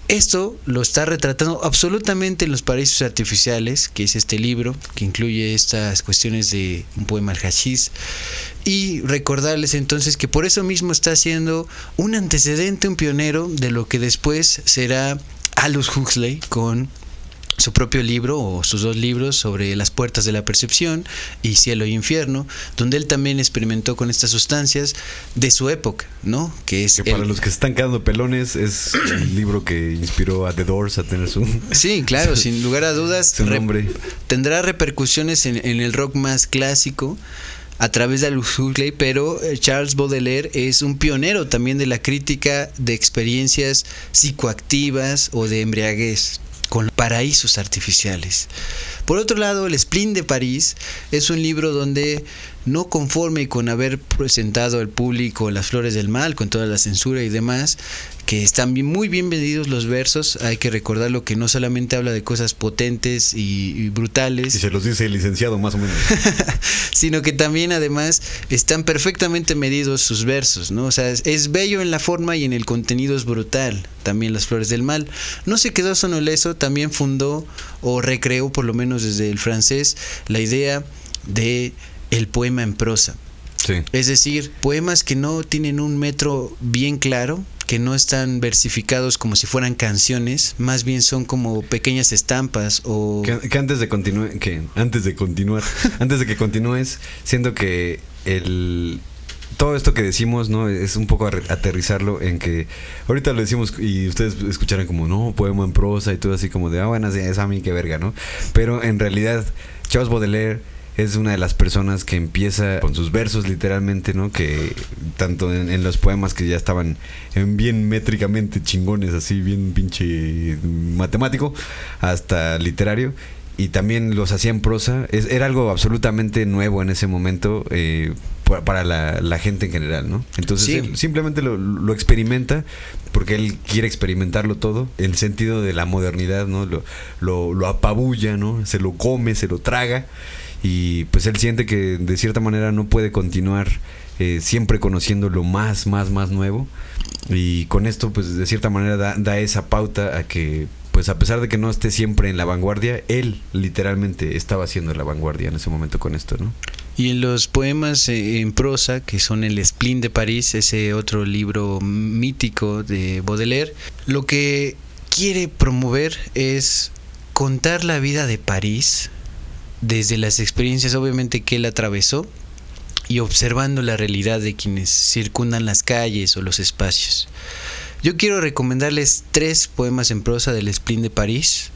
Esto lo está retratando absolutamente en Los Paraísos Artificiales, que es este libro que incluye estas cuestiones de un poema al hashish. Y recordarles entonces que por eso mismo está siendo un antecedente, un pionero de lo que después será Aldous Huxley con su propio libro o sus 2 libros sobre las puertas de la percepción y Cielo y Infierno, donde él también experimentó con estas sustancias de su época, ¿no? Que es que para los que se están quedando pelones es el libro que inspiró a The Doors a tener su... Sí, claro, sin lugar a dudas su nombre. Tendrá repercusiones en el rock más clásico a través de Aldous Huxley, pero Charles Baudelaire es un pionero también de la crítica de experiencias psicoactivas o de embriaguez con paraísos artificiales. Por otro lado, El Spleen de París es un libro donde, no conforme con haber presentado al público Las Flores del Mal, con toda la censura y demás, que están muy bien vendidos los versos, hay que recordarlo que no solamente habla de cosas potentes y brutales. Y se los dice el licenciado más o menos. Sino que también además están perfectamente medidos sus versos, ¿no? O sea, es bello en la forma y en el contenido es brutal. También Las Flores del Mal. No se quedó solo eso, también fundó o recreó, por lo menos desde el francés, la idea de el poema en prosa. Sí. Es decir, poemas que no tienen un metro bien claro, que no están versificados como si fueran canciones, más bien son como pequeñas estampas o... Que antes de que continúes, siento que todo esto que decimos, ¿no? Es un poco aterrizarlo en que ahorita lo decimos y ustedes escucharán como, no, poema en prosa y todo así como de, bueno, es a mí qué verga, ¿no? Pero en realidad, Charles Baudelaire es una de las personas que empieza con sus versos literalmente, ¿no? Que tanto en los poemas que ya estaban bien métricamente chingones, así bien pinche matemático, hasta literario. Y también los hacía en prosa. Era algo absolutamente nuevo en ese momento para la gente en general, ¿no? Entonces sí, él simplemente lo experimenta porque él quiere experimentarlo todo en el sentido de la modernidad, ¿no? Lo apabulla, ¿no? Se lo come, se lo traga. Y pues él siente que de cierta manera no puede continuar siempre conociendo lo más nuevo. Y con esto pues de cierta manera da esa pauta a que pues a pesar de que no esté siempre en la vanguardia, él literalmente estaba haciendo la vanguardia en ese momento con esto, ¿no? Y en los poemas en prosa, que son El Spleen de París, ese otro libro mítico de Baudelaire, lo que quiere promover es contar la vida de París desde las experiencias obviamente que él atravesó y observando la realidad de quienes circundan las calles o los espacios. Yo quiero recomendarles 3 poemas en prosa del Spleen de París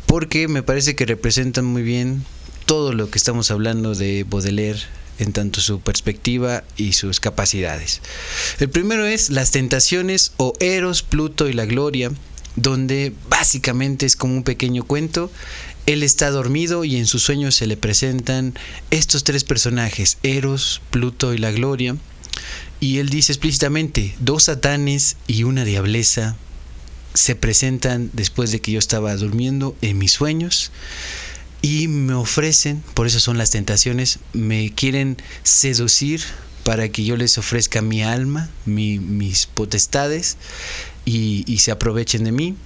porque me parece que representan muy bien todo lo que estamos hablando de Baudelaire en tanto su perspectiva y sus capacidades. El primero es Las Tentaciones o Eros, Pluto y la Gloria, donde básicamente es como un pequeño cuento. Él está dormido y en sus sueños se le presentan estos 3 personajes, Eros, Pluto y la Gloria. Y él dice explícitamente, 2 satanes y una diableza se presentan después de que yo estaba durmiendo en mis sueños y me ofrecen, por eso son las tentaciones, me quieren seducir para que yo les ofrezca mi alma, mis potestades y se aprovechen de mí.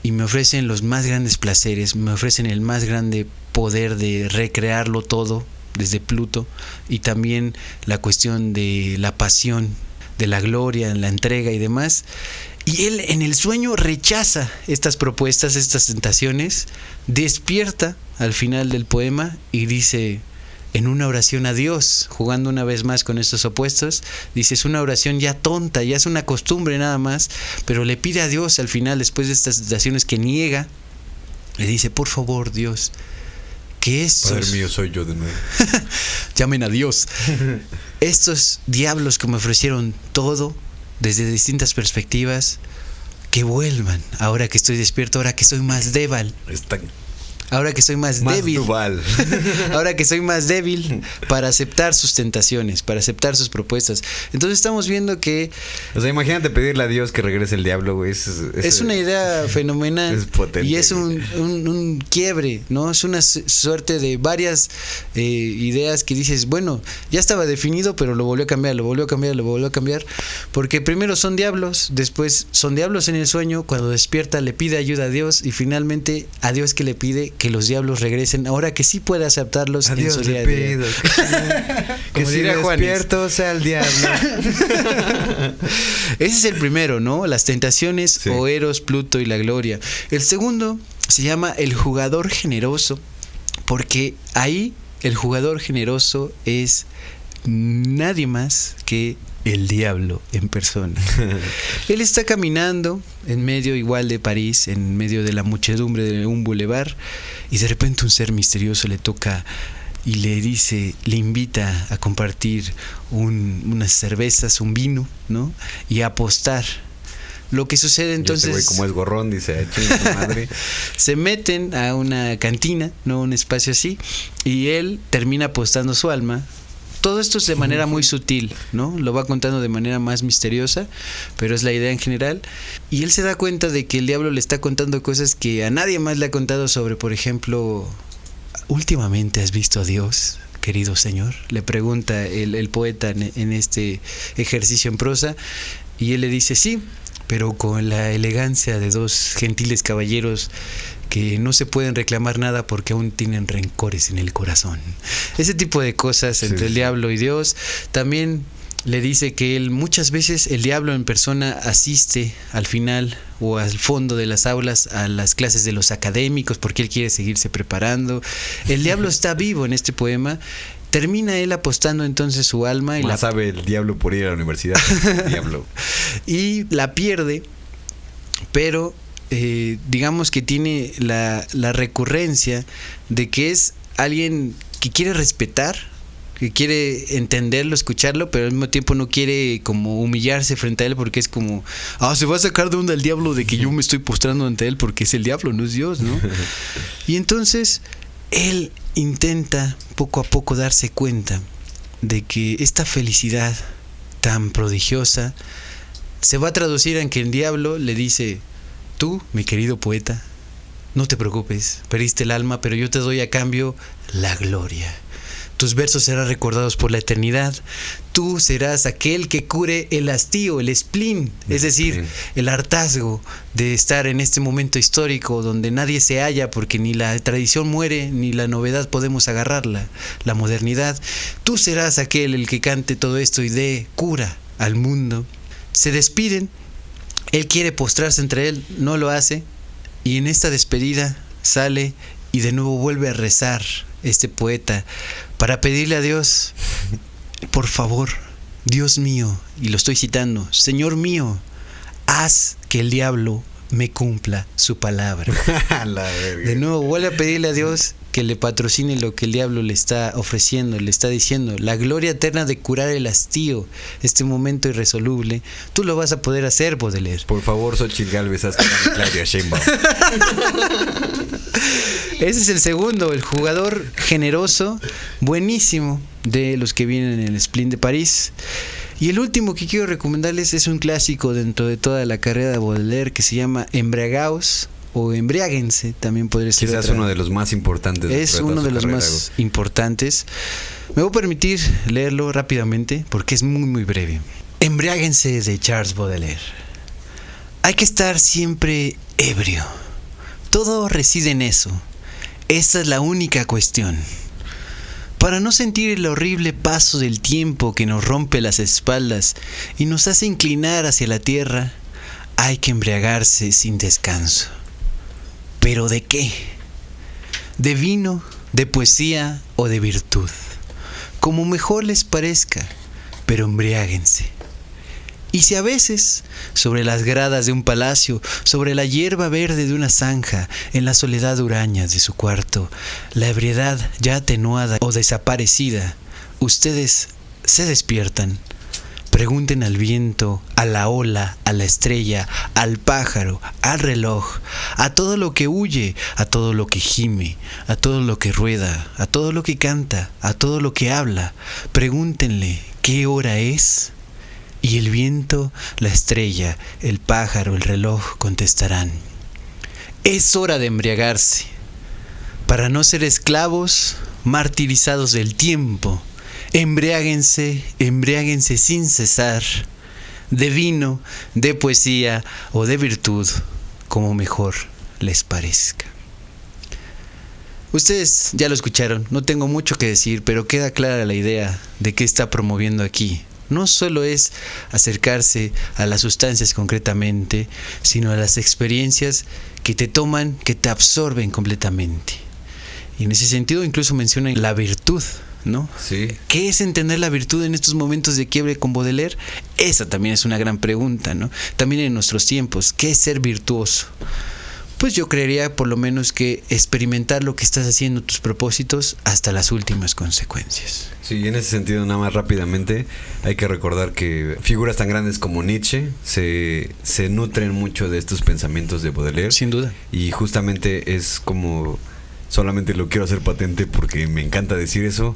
Y me ofrecen los más grandes placeres, me ofrecen el más grande poder de recrearlo todo desde Pluto y también la cuestión de la pasión, de la gloria, la entrega y demás. Y él en el sueño rechaza estas propuestas, estas tentaciones, despierta al final del poema y dice, en una oración a Dios, jugando una vez más con estos opuestos. Dice, es una oración ya tonta, ya es una costumbre nada más, pero le pide a Dios al final, después de estas situaciones que niega, le dice, por favor, Dios, que estos... Padre mío, soy yo de nuevo. Llamen a Dios. Estos diablos que me ofrecieron todo, desde distintas perspectivas, que vuelvan, ahora que estoy despierto, ahora que soy más débil. Ahora que soy más débil. Duval. Ahora que soy más débil para aceptar sus tentaciones, para aceptar sus propuestas. Entonces estamos viendo que... O sea, imagínate pedirle a Dios que regrese el diablo, güey. Es una idea fenomenal. Es potente. Y es un quiebre, ¿no? Es una suerte de varias ideas que dices, bueno, ya estaba definido, pero lo volvió a cambiar, lo volvió a cambiar, lo volvió a cambiar. Porque primero son diablos, después son diablos en el sueño, cuando despierta le pide ayuda a Dios y finalmente a Dios que le pide que los diablos regresen, ahora que sí puede aceptarlos en su día a día. Que si despierto sea el diablo. Ese es el primero, ¿no? Las tentaciones, sí. O Eros, Pluto y la gloria. El segundo se llama el jugador generoso, porque ahí el jugador generoso es nadie más que el diablo en persona. Él está caminando en medio igual de París, en medio de la muchedumbre de un bulevar, y de repente un ser misterioso le toca y le dice, le invita a compartir unas cervezas, un vino, ¿no? Y a apostar. Lo que sucede entonces... Y este güey, como es gorrón, dice, chinga su madre. Se meten a una cantina, ¿no? Un espacio así, y él termina apostando su alma. Todo esto es de manera muy sutil, ¿no? Lo va contando de manera más misteriosa, pero es la idea en general. Y él se da cuenta de que el diablo le está contando cosas que a nadie más le ha contado sobre, por ejemplo, ¿últimamente has visto a Dios, querido señor? Le pregunta el poeta en este ejercicio en prosa, y él le dice, sí, pero con la elegancia de dos gentiles caballeros que no se pueden reclamar nada porque aún tienen rencores en el corazón. Ese tipo de cosas entre el diablo y Dios. También le dice que él muchas veces, el diablo en persona, asiste al final o al fondo de las aulas a las clases de los académicos porque él quiere seguirse preparando. El diablo está vivo en este poema. Termina él apostando entonces su alma y más sabe el diablo por ir a la universidad. Diablo. Y la pierde, pero digamos que tiene la recurrencia de que es alguien que quiere respetar, que quiere entenderlo, escucharlo, pero al mismo tiempo no quiere como humillarse frente a él porque es como, se va a sacar de onda el diablo de que yo me estoy postrando ante él porque es el diablo, no es Dios, ¿no? Y entonces él intenta poco a poco darse cuenta de que esta felicidad tan prodigiosa se va a traducir en que el diablo le dice, tú, mi querido poeta, no te preocupes, perdiste el alma, pero yo te doy a cambio la gloria. Tus versos serán recordados por la eternidad. Tú serás aquel que cure el hastío, el spleen, es decir, el hartazgo de estar en este momento histórico donde nadie se halla porque ni la tradición muere ni la novedad podemos agarrarla, la modernidad. Tú serás aquel el que cante todo esto y dé cura al mundo. Se despiden. Él quiere postrarse entre él, no lo hace, y en esta despedida sale y de nuevo vuelve a rezar este poeta para pedirle a Dios, por favor, Dios mío, y lo estoy citando, Señor mío, haz que el diablo me cumpla su palabra. De nuevo vuelve a pedirle a Dios que le patrocine lo que el diablo le está ofreciendo, le está diciendo, la gloria eterna de curar el hastío, este momento irresoluble, tú lo vas a poder hacer, Baudelaire. Por favor, Xochitl Gálvez, haz que gane Claudia Sheinbaum. Ese es el segundo, el jugador generoso, buenísimo, de los que vienen en el Spleen de París. Y el último que quiero recomendarles es un clásico dentro de toda la carrera de Baudelaire que se llama Embriagaos o Embriáguense, también podría ser. Quizás uno de los más importantes. Es uno de los más importantes. Me voy a permitir leerlo rápidamente porque es muy muy breve. Embriáguense de Charles Baudelaire. Hay que estar siempre ebrio. Todo reside en eso. Esta es la única cuestión. Para no sentir el horrible paso del tiempo que nos rompe las espaldas y nos hace inclinar hacia la tierra, hay que embriagarse sin descanso. ¿Pero de qué? ¿De vino, de poesía o de virtud? como mejor les parezca, pero embriáguense. Y si a veces, sobre las gradas de un palacio, sobre la hierba verde de una zanja, en la soledad huraña de su cuarto, la ebriedad ya atenuada o desaparecida, ustedes se despiertan, pregunten al viento, a la ola, a la estrella, al pájaro, al reloj, a todo lo que huye, a todo lo que gime, a todo lo que rueda, a todo lo que canta, a todo lo que habla, pregúntenle qué hora es. Y el viento, la estrella, el pájaro, el reloj contestarán: es hora de embriagarse, para no ser esclavos martirizados del tiempo. Embriáguense, embriáguense sin cesar, de vino, de poesía o de virtud, como mejor les parezca. Ustedes ya lo escucharon, no tengo mucho que decir, pero queda clara la idea de qué está promoviendo aquí. No solo es acercarse a las sustancias concretamente, sino a las experiencias que te toman, que te absorben completamente. Y en ese sentido incluso mencionan la virtud, ¿no? Sí. ¿Qué es entender la virtud en estos momentos de quiebre con Baudelaire? Esa también es una gran pregunta, ¿no? También en nuestros tiempos, ¿qué es ser virtuoso? Pues yo creería por lo menos que experimentar lo que estás haciendo, tus propósitos, hasta las últimas consecuencias. Sí, en ese sentido, nada más rápidamente, hay que recordar que figuras tan grandes como Nietzsche se nutren mucho de estos pensamientos de Baudelaire. Sin duda. Y justamente es como, solamente lo quiero hacer patente porque me encanta decir eso,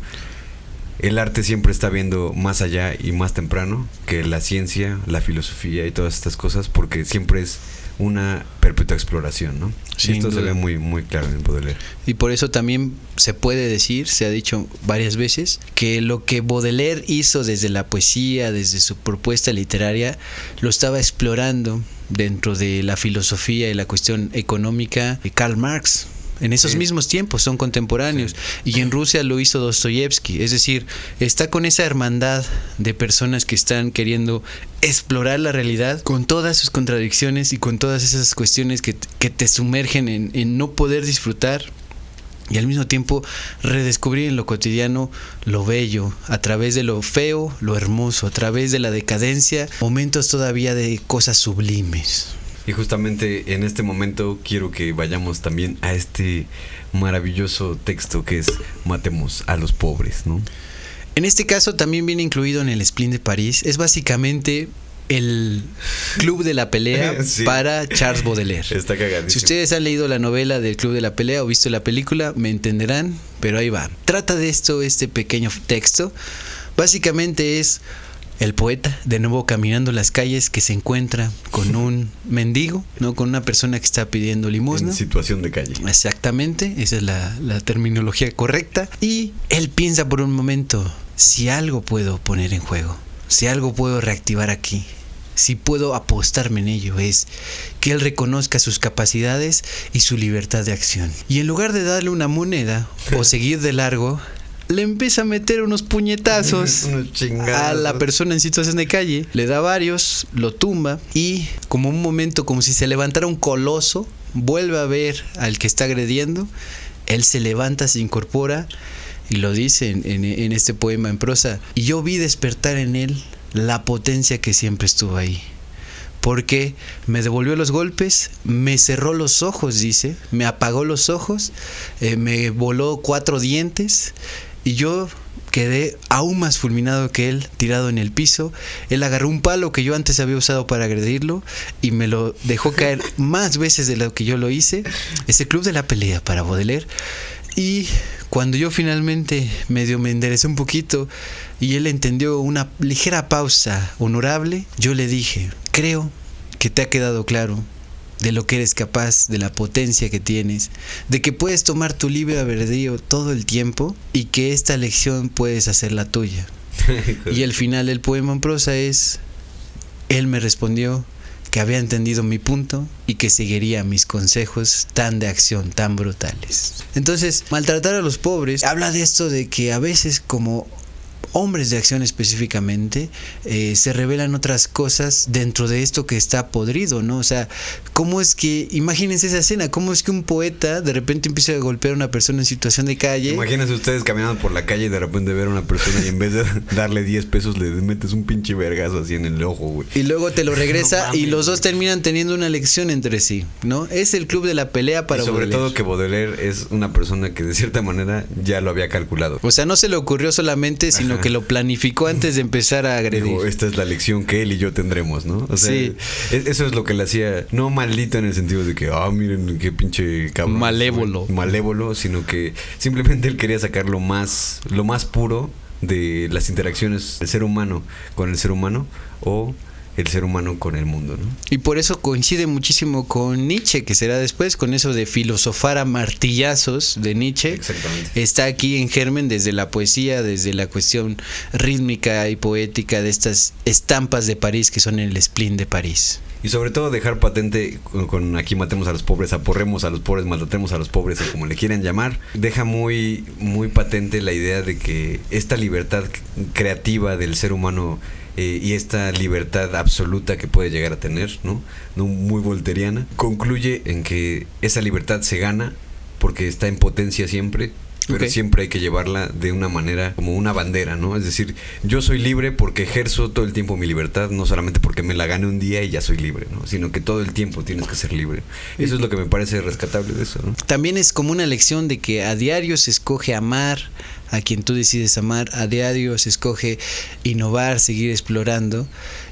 el arte siempre está viendo más allá y más temprano que la ciencia, la filosofía y todas estas cosas, porque siempre es una perpetua exploración, ¿no? Sin Esto duda. se ve muy, muy claro en Baudelaire. Y por eso también se puede decir, se ha dicho varias veces, que lo que Baudelaire hizo desde la poesía, desde su propuesta literaria, lo estaba explorando dentro de la filosofía y la cuestión económica de Karl Marx. En esos mismos tiempos, son contemporáneos. Y en Rusia lo hizo Dostoyevsky. Es decir, está con esa hermandad de personas que están queriendo explorar la realidad con todas sus contradicciones y con todas esas cuestiones que te sumergen en no poder disfrutar y al mismo tiempo redescubrir en lo cotidiano lo bello, a través de lo feo, lo hermoso, a través de la decadencia, momentos todavía de cosas sublimes. Y justamente en este momento quiero que vayamos también a este maravilloso texto que es Matemos a los pobres, ¿no? En este caso también viene incluido en el Spleen de París. Es básicamente el club de la pelea sí, para Charles Baudelaire. Está cagadísimo. Si ustedes han leído la novela del Club de la Pelea o visto la película, me entenderán, pero ahí va. Trata de esto, este pequeño texto. Básicamente es el poeta, de nuevo caminando las calles, que se encuentra con un mendigo, ¿no? Con una persona que está pidiendo limosna. En situación de calle. Exactamente, esa es la terminología correcta. Y él piensa por un momento, si algo puedo poner en juego, si algo puedo reactivar aquí, si puedo apostarme en ello, es que él reconozca sus capacidades y su libertad de acción. Y en lugar de darle una moneda o seguir de largo, le empieza a meter unos puñetazos a la persona en situación de calle, le da varios, lo tumba y como un momento, como si se levantara un coloso, vuelve a ver al que está agrediendo, él se levanta, se incorpora y lo dice en este poema en prosa: y yo vi despertar en él la potencia que siempre estuvo ahí, porque me devolvió los golpes, me cerró los ojos, dice, me apagó los ojos, me voló 4 dientes. Y yo quedé aún más fulminado que él, tirado en el piso. Él agarró un palo que yo antes había usado para agredirlo y me lo dejó caer más veces de lo que yo lo hice. Es el club de la pelea para Baudelaire. Y cuando yo finalmente medio me enderecé un poquito y él entendió una ligera pausa honorable, yo le dije: creo que te ha quedado claro de lo que eres capaz, de la potencia que tienes, de que puedes tomar tu libre albedrío todo el tiempo y que esta lección puedes hacerla tuya. Y el final del poema en prosa es: él me respondió que había entendido mi punto y que seguiría mis consejos tan de acción, tan brutales. Entonces, maltratar a los pobres habla de esto, de que a veces como Hombres de Acción específicamente, se revelan otras cosas dentro de esto que está podrido, ¿no? O sea, ¿cómo es que, imagínense esa escena, cómo es que un poeta de repente empieza a golpear a una persona en situación de calle? Imagínense ustedes caminando por la calle y de repente ver a una persona y en vez de darle 10 pesos le metes un pinche vergazo así en el ojo, güey. Y luego te lo regresa No y mames, los dos güey. terminan teniendo una lección entre sí, ¿no? Es el club de la pelea para Y sobre Baudelaire. todo que Baudelaire es una persona que de cierta manera ya lo había calculado. O sea, no se le ocurrió solamente, sino que lo planificó antes de empezar a agredir. Digo, esta es la lección que él y yo tendremos, ¿no? O sea, Sí. Eso es lo que le hacía, no maldito en el sentido de que, miren qué pinche cabrón. Malévolo. Malévolo, sino que simplemente él quería sacar lo más puro de las interacciones del ser humano con el ser humano o el ser humano con el mundo, ¿no? Y por eso coincide muchísimo con Nietzsche, que será después, con eso de filosofar a martillazos de Nietzsche. Exactamente. Está aquí en germen desde la poesía, desde la cuestión rítmica y poética de estas estampas de París que son el spleen de París. Y sobre todo dejar patente con aquí matemos a los pobres, aporremos a los pobres, maltratemos a los pobres o como le quieran llamar, deja muy, muy patente la idea de que esta libertad creativa del ser humano y esta libertad absoluta que puede llegar a tener, ¿no? Muy volteriana, concluye en que esa libertad se gana porque está en potencia siempre, pero siempre hay que llevarla de una manera como una bandera, ¿no? Es decir, yo soy libre porque ejerzo todo el tiempo mi libertad, no solamente porque me la gane un día y ya soy libre, ¿no? Sino que todo el tiempo tienes que ser libre. Eso es lo que me parece rescatable de eso, ¿no? También es como una lección de que a diario se escoge amar a quien tú decides amar, a diario se escoge innovar, seguir explorando,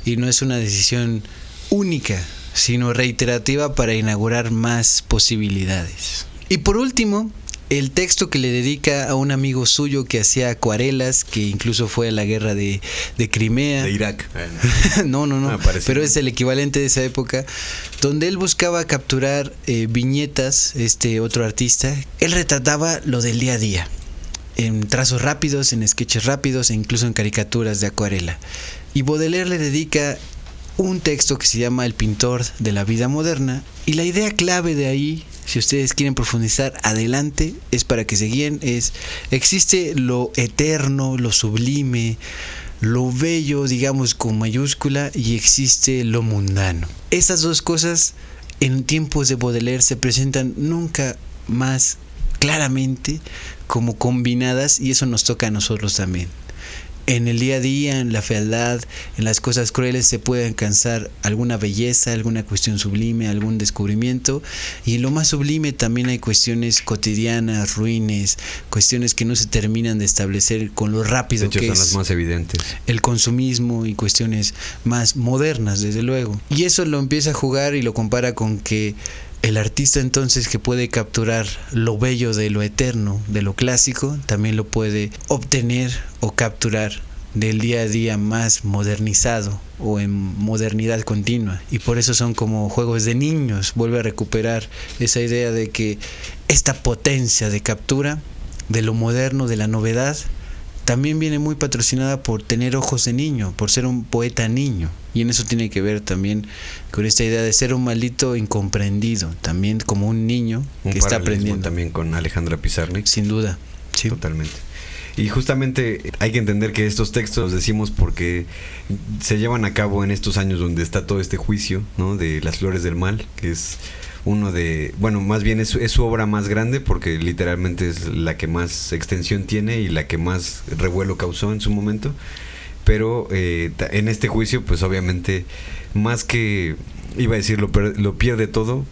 y no es una decisión única, sino reiterativa para inaugurar más posibilidades. Y por último, el texto que le dedica a un amigo suyo que hacía acuarelas, que incluso fue a la guerra de Crimea. De Irak. No, pero es el equivalente de esa época, donde él buscaba capturar viñetas, otro artista. Él retrataba lo del día a día, en trazos rápidos, en sketches rápidos e incluso en caricaturas de acuarela. Y Baudelaire le dedica un texto que se llama El pintor de la vida moderna, y la idea clave de ahí, si ustedes quieren profundizar adelante, es para que se guíen, existe lo eterno, lo sublime, lo bello, digamos con mayúscula, y existe lo mundano. Esas dos cosas en tiempos de Baudelaire se presentan nunca más claramente como combinadas, y eso nos toca a nosotros también. En el día a día, en la fealdad, en las cosas crueles se puede alcanzar alguna belleza, alguna cuestión sublime, algún descubrimiento, y en lo más sublime también hay cuestiones cotidianas, ruines, cuestiones que no se terminan de establecer con lo rápido que que son las más evidentes. El consumismo y cuestiones más modernas, desde luego. Y eso lo empieza a jugar y lo compara con que el artista entonces que puede capturar lo bello de lo eterno, de lo clásico, también lo puede obtener o capturar del día a día más modernizado o en modernidad continua. Y por eso son como juegos de niños. Vuelve a recuperar esa idea de que esta potencia de captura de lo moderno, de la novedad, también viene muy patrocinada por tener ojos de niño, por ser un poeta niño. Y en eso tiene que ver también con esta idea de ser un maldito incomprendido, también como un niño que está aprendiendo. También con Alejandra Pizarnik. Sin duda, sí. Totalmente. Y justamente hay que entender que estos textos los decimos porque se llevan a cabo en estos años donde está todo este juicio, ¿no? De Las Flores del Mal, que es uno de, bueno, más bien es su obra más grande porque literalmente es la que más extensión tiene y la que más revuelo causó en su momento. Pero en este juicio, pues obviamente, más que, iba a decir, lo pierde todo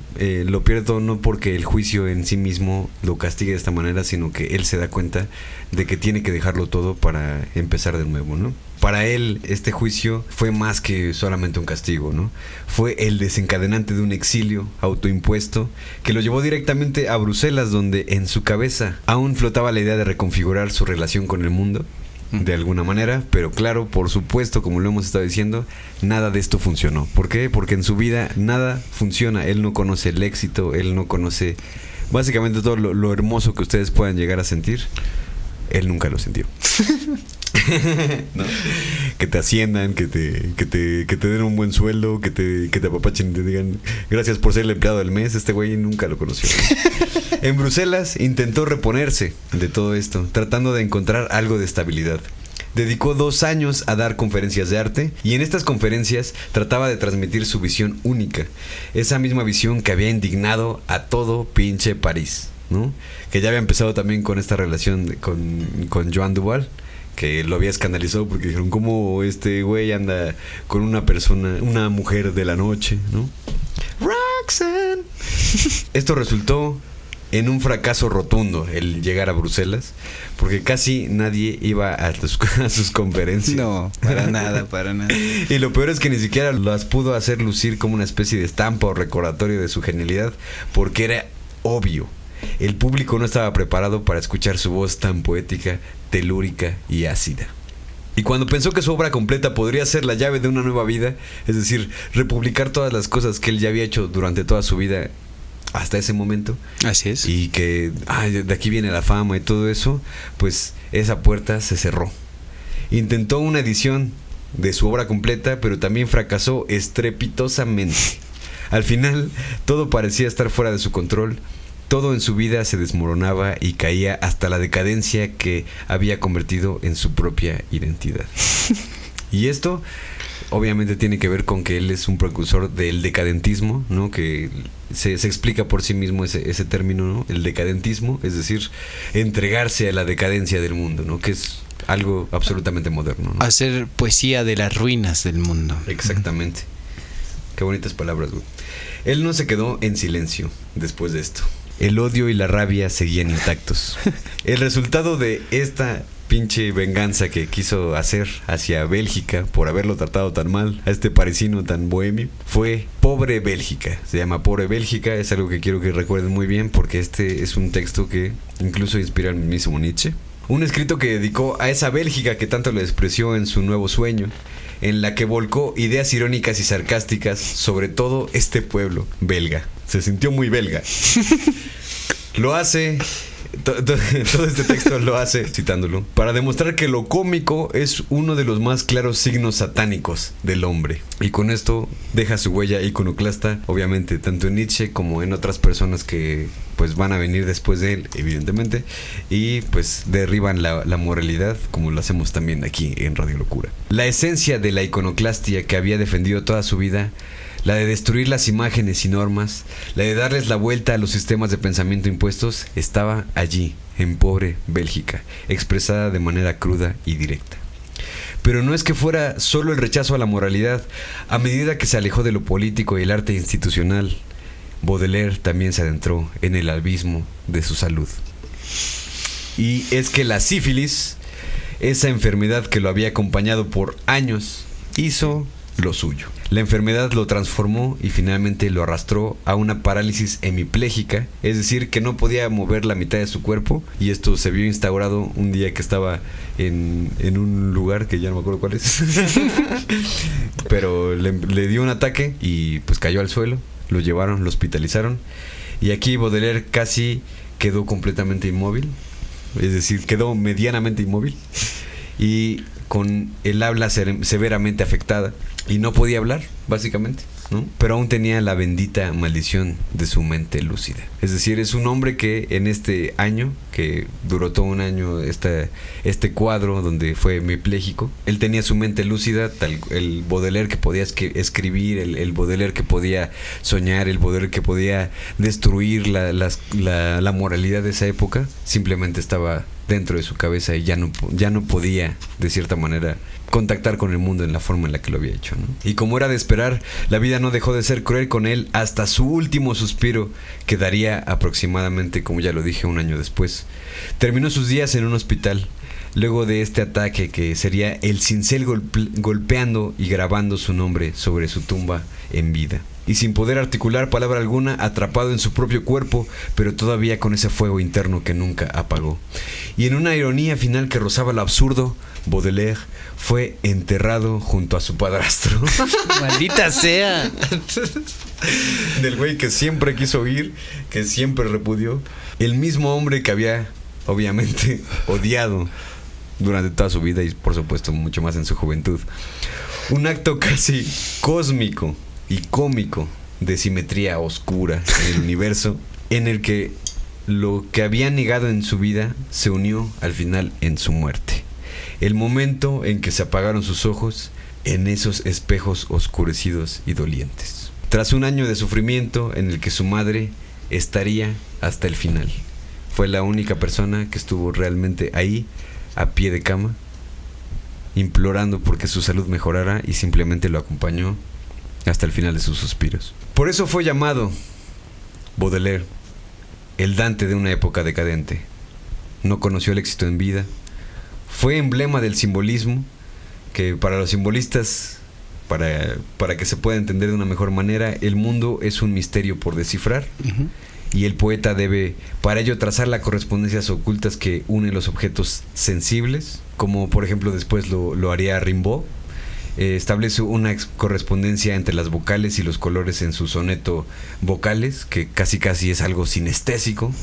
no porque el juicio en sí mismo lo castigue de esta manera, sino que él se da cuenta de que tiene que dejarlo todo para empezar de nuevo, ¿no? Para él, este juicio fue más que solamente un castigo, ¿no? Fue el desencadenante de un exilio autoimpuesto que lo llevó directamente a Bruselas, donde en su cabeza aún flotaba la idea de reconfigurar su relación con el mundo de alguna manera, pero claro, por supuesto, como lo hemos estado diciendo, nada de esto funcionó. ¿Por qué? Porque en su vida nada funciona. Él no conoce el éxito, él no conoce básicamente todo lo hermoso que ustedes puedan llegar a sentir. Él nunca lo sintió. ¿No? Que te asciendan, que te den un buen sueldo, que te apapachen y te digan gracias por ser el empleado del mes. Este güey nunca lo conoció. En Bruselas intentó reponerse de todo esto, tratando de encontrar algo de estabilidad. Dedicó 2 años a dar conferencias de arte y en estas conferencias trataba de transmitir su visión única. Esa misma visión que había indignado a todo pinche París, ¿no? Que ya había empezado también con esta relación con Joan Duval, que lo había escandalizado porque dijeron, ¿cómo este güey anda con una persona, una mujer de la noche, ¿no? Roxanne. Esto resultó en un fracaso rotundo el llegar a Bruselas, porque casi nadie iba a sus conferencias. No, para nada. Y lo peor es que ni siquiera las pudo hacer lucir como una especie de estampa o recordatorio de su genialidad, porque era obvio. El público no estaba preparado para escuchar su voz tan poética, telúrica y ácida. Y cuando pensó que su obra completa podría ser la llave de una nueva vida, es decir, republicar todas las cosas que él ya había hecho durante toda su vida hasta ese momento, así es, y que de aquí viene la fama y todo eso, pues esa puerta se cerró. Intentó una edición de su obra completa, pero también fracasó estrepitosamente. Al final, todo parecía estar fuera de su control. Todo en su vida se desmoronaba y caía hasta la decadencia que había convertido en su propia identidad. Y esto obviamente tiene que ver con que él es un precursor del decadentismo, ¿no? Que se explica por sí mismo ese término, ¿no? El decadentismo, es decir, entregarse a la decadencia del mundo, ¿no? Que es algo absolutamente moderno, ¿no? Hacer poesía de las ruinas del mundo. Exactamente. Qué bonitas palabras, güey. Él no se quedó en silencio después de esto. El odio y la rabia seguían intactos. El resultado de esta pinche venganza que quiso hacer hacia Bélgica por haberlo tratado tan mal, a este parisino tan bohemio, fue Pobre Bélgica. Se llama Pobre Bélgica, es algo que quiero que recuerden muy bien porque este es un texto que incluso inspira al mismo Nietzsche. Un escrito que dedicó a esa Bélgica que tanto le despreció en su nuevo sueño, en la que volcó ideas irónicas y sarcásticas sobre todo este pueblo belga. Se sintió muy belga. Lo hace... Todo este texto lo hace, citándolo, para demostrar que lo cómico es uno de los más claros signos satánicos del hombre. Y con esto deja su huella iconoclasta, obviamente, tanto en Nietzsche como en otras personas que pues van a venir después de él, evidentemente, y pues derriban la moralidad, como lo hacemos también aquí en Radio Locura. La esencia de la iconoclastia que había defendido toda su vida, la de destruir las imágenes y normas, la de darles la vuelta a los sistemas de pensamiento impuestos, estaba allí, en Pobre Bélgica, expresada de manera cruda y directa. Pero no es que fuera solo el rechazo a la moralidad. A medida que se alejó de lo político y el arte institucional, Baudelaire también se adentró en el abismo de su salud. Y es que la sífilis, esa enfermedad que lo había acompañado por años, hizo lo suyo. La enfermedad lo transformó y finalmente lo arrastró a una parálisis hemipléjica, es decir, que no podía mover la mitad de su cuerpo, y esto se vio instaurado un día que estaba en un lugar que ya no me acuerdo cuál es. Pero le dio un ataque y pues cayó al suelo, lo llevaron, lo hospitalizaron, y aquí Baudelaire casi quedó completamente inmóvil, es decir, quedó medianamente inmóvil y con el habla severamente afectada y no podía hablar, básicamente, ¿no? Pero aún tenía la bendita maldición de su mente lúcida. Es decir, es un hombre que en este año, que duró todo un año este cuadro donde fue hemipléjico, él tenía su mente lúcida, el Baudelaire que podía escribir, el Baudelaire que podía soñar, el Baudelaire que podía destruir la moralidad de esa época, simplemente estaba dentro de su cabeza y ya no podía, de cierta manera, contactar con el mundo en la forma en la que lo había hecho, ¿no? Y como era de esperar, la vida no dejó de ser cruel con él hasta su último suspiro, que daría aproximadamente, como ya lo dije, un año después. Terminó sus días en un hospital, luego de este ataque que sería el cincel golpeando y grabando su nombre sobre su tumba en vida. Y sin poder articular palabra alguna, atrapado en su propio cuerpo, pero todavía con ese fuego interno que nunca apagó. Y en una ironía final que rozaba lo absurdo, Baudelaire fue enterrado junto a su padrastro. ¡Maldita sea! Del güey que siempre quiso oír, que siempre repudió. El mismo hombre que había, obviamente, odiado durante toda su vida y, por supuesto, mucho más en su juventud. Un acto casi cósmico y cómico de simetría oscura en el universo, en el que lo que había negado en su vida se unió al final en su muerte. el momento en que se apagaron sus ojos en esos espejos oscurecidos y dolientes. Tras un año de sufrimiento en el que su madre estaría hasta el final. Fue la única persona que estuvo realmente ahí, a pie de cama, implorando porque su salud mejorara, y simplemente lo acompañó hasta el final de sus suspiros. Por eso fue llamado Baudelaire el Dante de una época decadente. No conoció el éxito en vida. Fue emblema del simbolismo, que para los simbolistas, para que se pueda entender de una mejor manera, el mundo es un misterio por descifrar. Y el poeta debe para ello trazar las correspondencias ocultas que unen los objetos sensibles, como por ejemplo después lo haría Rimbaud. Establece una correspondencia entre las vocales y los colores en su soneto Vocales, que casi es algo sinestésico.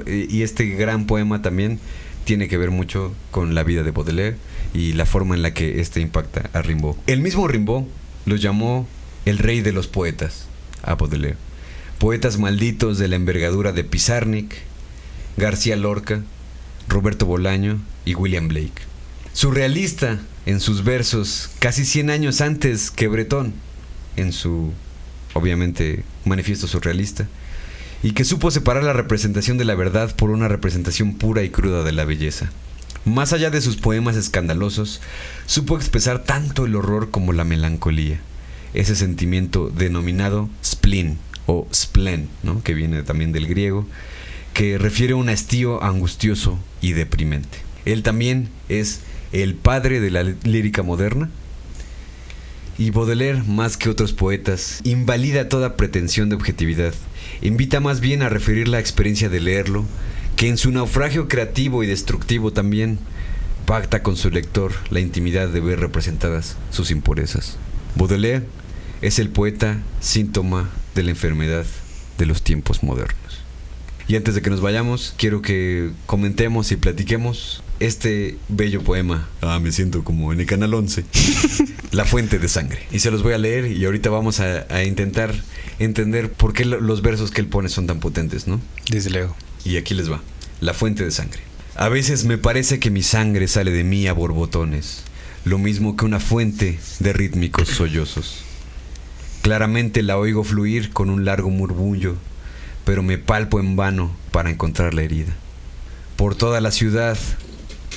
Y este gran poema también tiene que ver mucho con la vida de Baudelaire y la forma en la que este impacta a Rimbaud. El mismo Rimbaud lo llamó el rey de los poetas a Baudelaire. Poetas malditos de la envergadura de Pizarnik, García Lorca, Roberto Bolaño y William Blake. Surrealista en sus versos, casi 100 años antes que Breton en su, obviamente, manifiesto surrealista, y que supo separar la representación de la verdad por una representación pura y cruda de la belleza. Más allá de sus poemas escandalosos, supo expresar tanto el horror como la melancolía, ese sentimiento denominado spleen o splen, ¿no? Que viene también del griego, que refiere a un hastío angustioso y deprimente. Él también es el padre de la lírica moderna, y Baudelaire, más que otros poetas, invalida toda pretensión de objetividad. Invita más bien a referir la experiencia de leerlo, que en su naufragio creativo y destructivo también pacta con su lector la intimidad de ver representadas sus impurezas. Baudelaire es el poeta síntoma de la enfermedad de los tiempos modernos. Y antes de que nos vayamos, quiero que comentemos y platiquemos este bello poema. Me siento como en el Canal 11. La fuente de sangre. Y se los voy a leer, y ahorita vamos a intentar entender por qué los versos que él pone son tan potentes, ¿no? Desde luego. Y aquí les va. La fuente de sangre. A veces me parece que mi sangre sale de mí a borbotones, lo mismo que una fuente de rítmicos sollozos. Claramente la oigo fluir con un largo murmullo, pero me palpo en vano para encontrar la herida. Por toda la ciudad,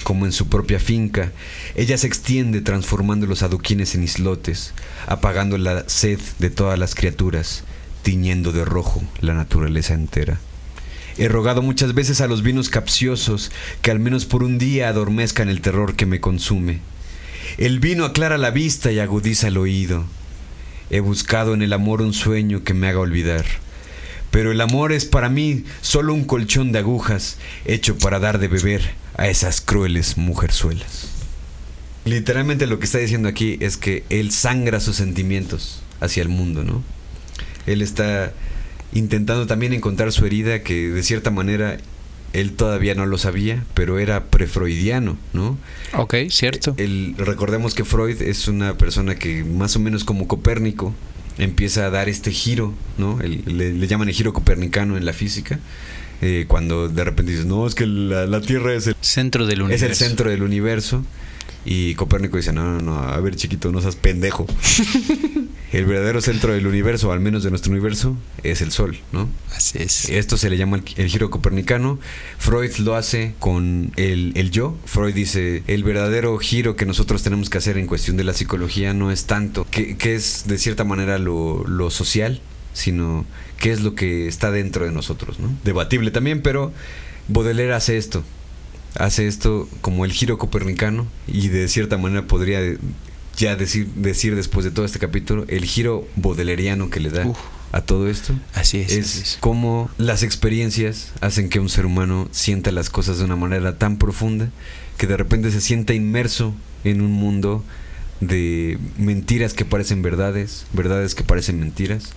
como en su propia finca, ella se extiende transformando los adoquines en islotes, apagando la sed de todas las criaturas, tiñendo de rojo la naturaleza entera. He rogado muchas veces a los vinos capciosos que al menos por un día adormezcan el terror que me consume. El vino aclara la vista y agudiza el oído. He buscado en el amor un sueño que me haga olvidar, pero el amor es para mí solo un colchón de agujas hecho para dar de beber a esas crueles mujerzuelas. Literalmente lo que está diciendo aquí es que él sangra sus sentimientos hacia el mundo, ¿no? Él está intentando también encontrar su herida, que de cierta manera él todavía no lo sabía, pero era prefreudiano, ¿no? Ok, cierto. Recordemos que Freud es una persona que más o menos como Copérnico empieza a dar este giro, ¿no? Le llaman el giro copernicano en la física, cuando de repente dices, no, es que la Tierra es el centro del universo. Es el centro del universo. Y Copérnico dice, no, a ver, chiquito, no seas pendejo. El verdadero centro del universo, al menos de nuestro universo, es el Sol, ¿no? Así es. Esto se le llama el giro copernicano. Freud lo hace con el yo. Freud dice, el verdadero giro que nosotros tenemos que hacer en cuestión de la psicología no es tanto que es de cierta manera lo social, sino qué es lo que está dentro de nosotros, ¿no? Debatible también, pero Baudelaire hace esto como el giro copernicano, y de cierta manera podría ya decir después de todo este capítulo el giro baudeleriano que le da a todo esto. Así es. Es cómo las experiencias hacen que un ser humano sienta las cosas de una manera tan profunda que de repente se sienta inmerso en un mundo de mentiras que parecen verdades que parecen mentiras,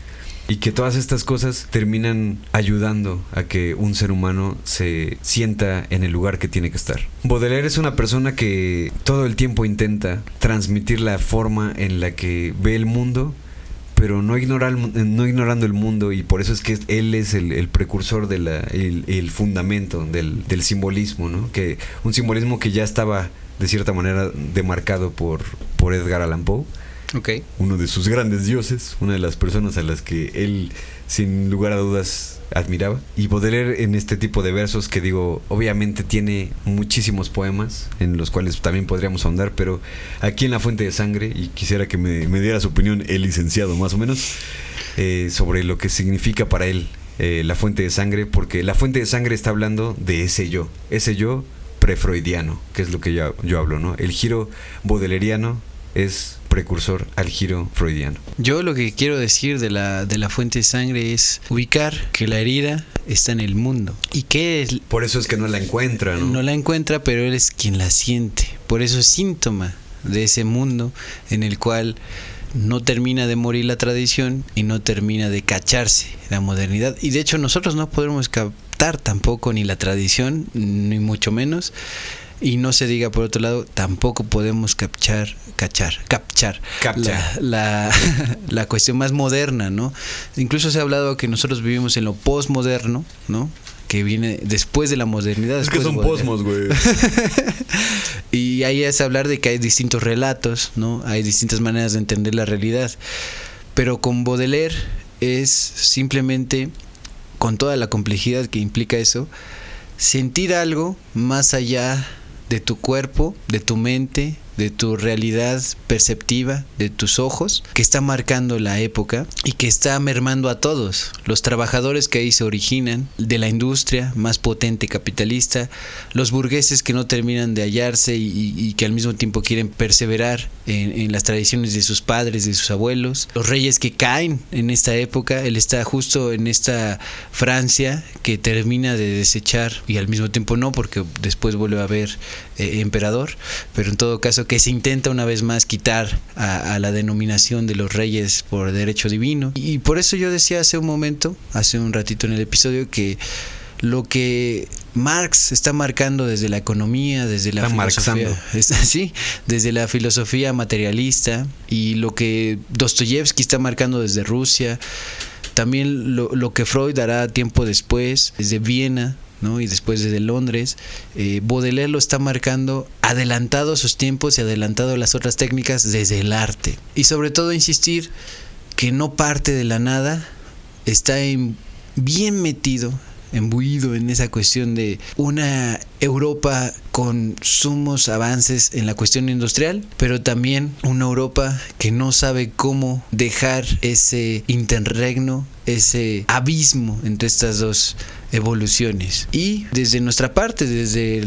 y que todas estas cosas terminan ayudando a que un ser humano se sienta en el lugar que tiene que estar. Baudelaire es una persona que todo el tiempo intenta transmitir la forma en la que ve el mundo, pero no ignorando el mundo, y por eso es que él es el precursor de el fundamento del simbolismo, ¿no? Que un simbolismo que ya estaba de cierta manera demarcado por Edgar Allan Poe. Okay. Uno de sus grandes dioses, una de las personas a las que él sin lugar a dudas admiraba. Y Baudelaire en este tipo de versos que digo, obviamente tiene muchísimos poemas en los cuales también podríamos ahondar, pero aquí en La Fuente de Sangre, y quisiera que me diera su opinión el licenciado más o menos, sobre lo que significa para él La Fuente de Sangre, porque La Fuente de Sangre está hablando de ese yo prefreudiano, que es lo que yo hablo, ¿no? El giro baudeleriano es precursor al giro freudiano. Yo lo que quiero decir de la Fuente de Sangre es ubicar que la herida está en el mundo. ¿Y qué es? Por eso es que no la encuentra, ¿no? No la encuentra, pero él es quien la siente. Por eso es síntoma de ese mundo en el cual no termina de morir la tradición y no termina de cacharse la modernidad. Y de hecho nosotros no podremos captar tampoco ni la tradición, ni mucho menos. Y no se diga por otro lado, tampoco podemos captar la cuestión más moderna, ¿no? Incluso se ha hablado que nosotros vivimos en lo postmoderno, ¿no? Que viene después de la modernidad. Es que son posmos, güey. Y ahí es hablar de que hay distintos relatos, ¿no? Hay distintas maneras de entender la realidad. Pero con Baudelaire es simplemente, con toda la complejidad que implica eso, sentir algo más allá de tu cuerpo, de tu mente, de tu realidad perceptiva, de tus ojos, que está marcando la época y que está mermando a todos. Los trabajadores que ahí se originan, de la industria más potente capitalista, los burgueses que no terminan de hallarse y que al mismo tiempo quieren perseverar en las tradiciones de sus padres, de sus abuelos, los reyes que caen en esta época. Él está justo en esta Francia que termina de desechar, y al mismo tiempo no, porque después vuelve a haber emperador, pero en todo caso que se intenta una vez más quitar a la denominación de los reyes por derecho divino. Y por eso yo decía hace un ratito en el episodio, que lo que Marx está marcando desde la economía, desde la filosofía, desde la filosofía materialista, y lo que Dostoyevsky está marcando desde Rusia, también lo que Freud hará tiempo después, desde Viena, ¿no? Y después desde Londres, Baudelaire lo está marcando adelantado a sus tiempos y adelantado a las otras técnicas desde el arte. Y sobre todo insistir que no parte de la nada, está bien metido, embuido en esa cuestión de una Europa con sumos avances en la cuestión industrial, pero también una Europa que no sabe cómo dejar ese interregno, ese abismo entre estas dos evoluciones. Y desde nuestra parte, desde